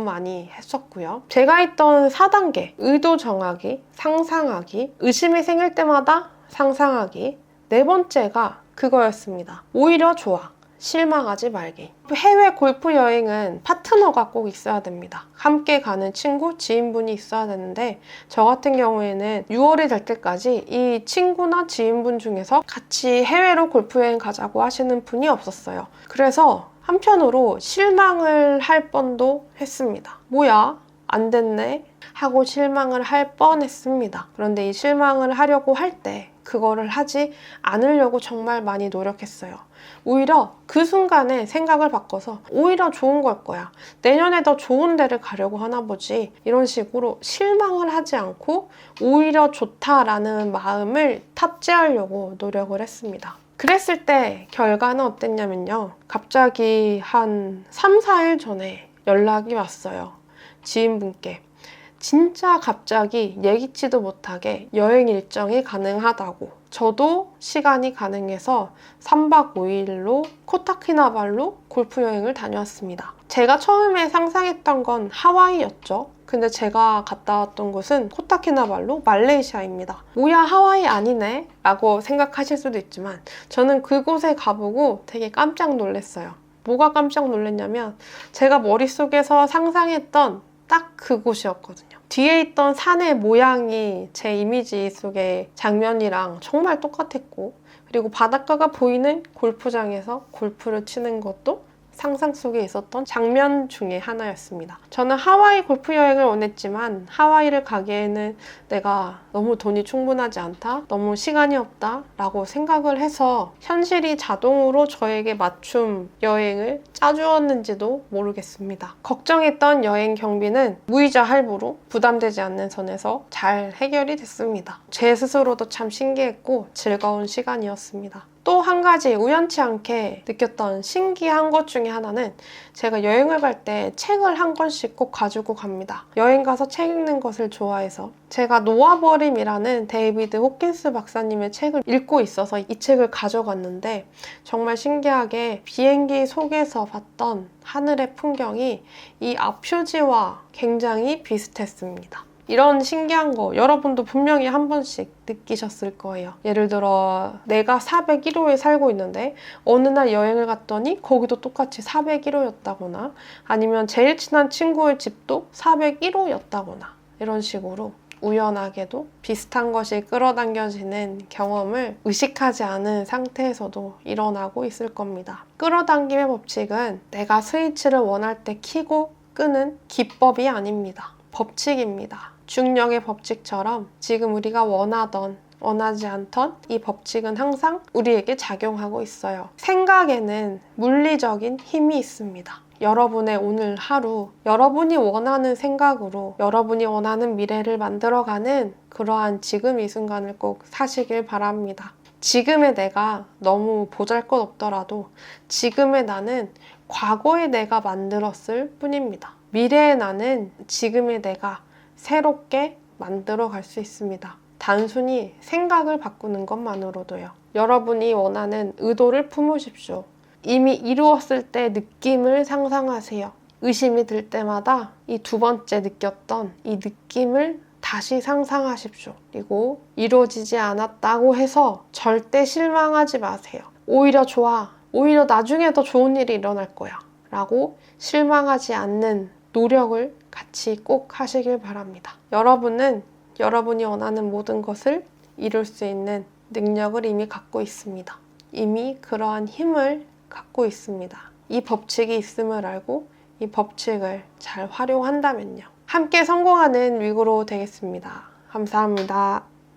많이 했었고요. 제가 했던 4단계, 의도 정하기, 상상하기, 의심이 생길 때마다 상상하기. 4번째가 그거였습니다. 오히려 좋아. 실망하지 말기. 해외 골프 여행은 파트너가 꼭 있어야 됩니다. 함께 가는 친구, 지인분이 있어야 되는데 저 같은 경우에는 6월이 될 때까지 이 친구나 지인분 중에서 같이 해외로 골프 여행 가자고 하시는 분이 없었어요. 그래서 한편으로 실망을 할 뻔도 했습니다. 뭐야? 안 됐네? 하고 실망을 할 뻔했습니다. 그런데 이 실망을 하려고 할 때 그거를 하지 않으려고 정말 많이 노력했어요. 오히려 그 순간에 생각을 바꿔서 오히려 좋은 걸 거야. 내년에 더 좋은 데를 가려고 하나 보지. 이런 식으로 실망을 하지 않고 오히려 좋다라는 마음을 탑재하려고 노력을 했습니다. 그랬을 때 결과는 어땠냐면요. 갑자기 한 3, 4일 전에 연락이 왔어요. 지인분께. 진짜 갑자기 예기치도 못하게 여행 일정이 가능하다고. 저도 시간이 가능해서 3박 5일로 코타키나발루 골프 여행을 다녀왔습니다. 제가 처음에 상상했던 건 하와이였죠. 근데 제가 갔다 왔던 곳은 코타키나발루 말레이시아입니다. 뭐야, 하와이 아니네? 라고 생각하실 수도 있지만 저는 그곳에 가보고 되게 깜짝 놀랐어요. 뭐가 깜짝 놀랐냐면 제가 머릿속에서 상상했던 딱 그곳이었거든요. 뒤에 있던 산의 모양이 제 이미지 속의 장면이랑 정말 똑같았고, 그리고 바닷가가 보이는 골프장에서 골프를 치는 것도 상상 속에 있었던 장면 중에 하나였습니다. 저는 하와이 골프 여행을 원했지만 하와이를 가기에는 내가 너무 돈이 충분하지 않다, 너무 시간이 없다 라고 생각을 해서 현실이 자동으로 저에게 맞춤 여행을 짜주었는지도 모르겠습니다. 걱정했던 여행 경비는 무이자 할부로 부담되지 않는 선에서 잘 해결이 됐습니다. 제 스스로도 참 신기했고 즐거운 시간이었습니다. 또 한 가지 우연치 않게 느꼈던 신기한 것 중에 하나는 제가 여행을 갈 때 책을 한 권씩 꼭 가지고 갑니다. 여행 가서 책 읽는 것을 좋아해서 제가 놓아버림이라는 데이비드 호킨스 박사님의 책을 읽고 있어서 이 책을 가져갔는데 정말 신기하게 비행기 속에서 봤던 하늘의 풍경이 이 앞 표지와 굉장히 비슷했습니다. 이런 신기한 거 여러분도 분명히 한 번씩 느끼셨을 거예요. 예를 들어 내가 401호에 살고 있는데 어느 날 여행을 갔더니 거기도 똑같이 401호였다거나 아니면 제일 친한 친구의 집도 401호였다거나 이런 식으로 우연하게도 비슷한 것이 끌어당겨지는 경험을 의식하지 않은 상태에서도 일어나고 있을 겁니다. 끌어당김의 법칙은 내가 스위치를 원할 때 켜고 끄는 기법이 아닙니다. 법칙입니다. 중력의 법칙처럼 지금 우리가 원하던 원하지 않던 이 법칙은 항상 우리에게 작용하고 있어요. 생각에는 물리적인 힘이 있습니다. 여러분의 오늘 하루, 여러분이 원하는 생각으로 여러분이 원하는 미래를 만들어가는 그러한 지금 이 순간을 꼭 사시길 바랍니다. 지금의 내가 너무 보잘것없더라도 지금의 나는 과거의 내가 만들었을 뿐입니다. 미래의 나는 지금의 내가 새롭게 만들어 갈 수 있습니다. 단순히 생각을 바꾸는 것만으로도요. 여러분이 원하는 의도를 품으십시오. 이미 이루었을 때 느낌을 상상하세요. 의심이 들 때마다 이 2번째 느꼈던 이 느낌을 다시 상상하십시오. 그리고 이루어지지 않았다고 해서 절대 실망하지 마세요. 오히려 좋아. 오히려 나중에 더 좋은 일이 일어날 거야. 라고 실망하지 않는 노력을 같이 꼭 하시길 바랍니다. 여러분은 여러분이 원하는 모든 것을 이룰 수 있는 능력을 이미 갖고 있습니다. 이미 그러한 힘을 갖고 있습니다. 이 법칙이 있음을 알고 이 법칙을 잘 활용한다면요. 함께 성공하는 위구로 되겠습니다. 감사합니다.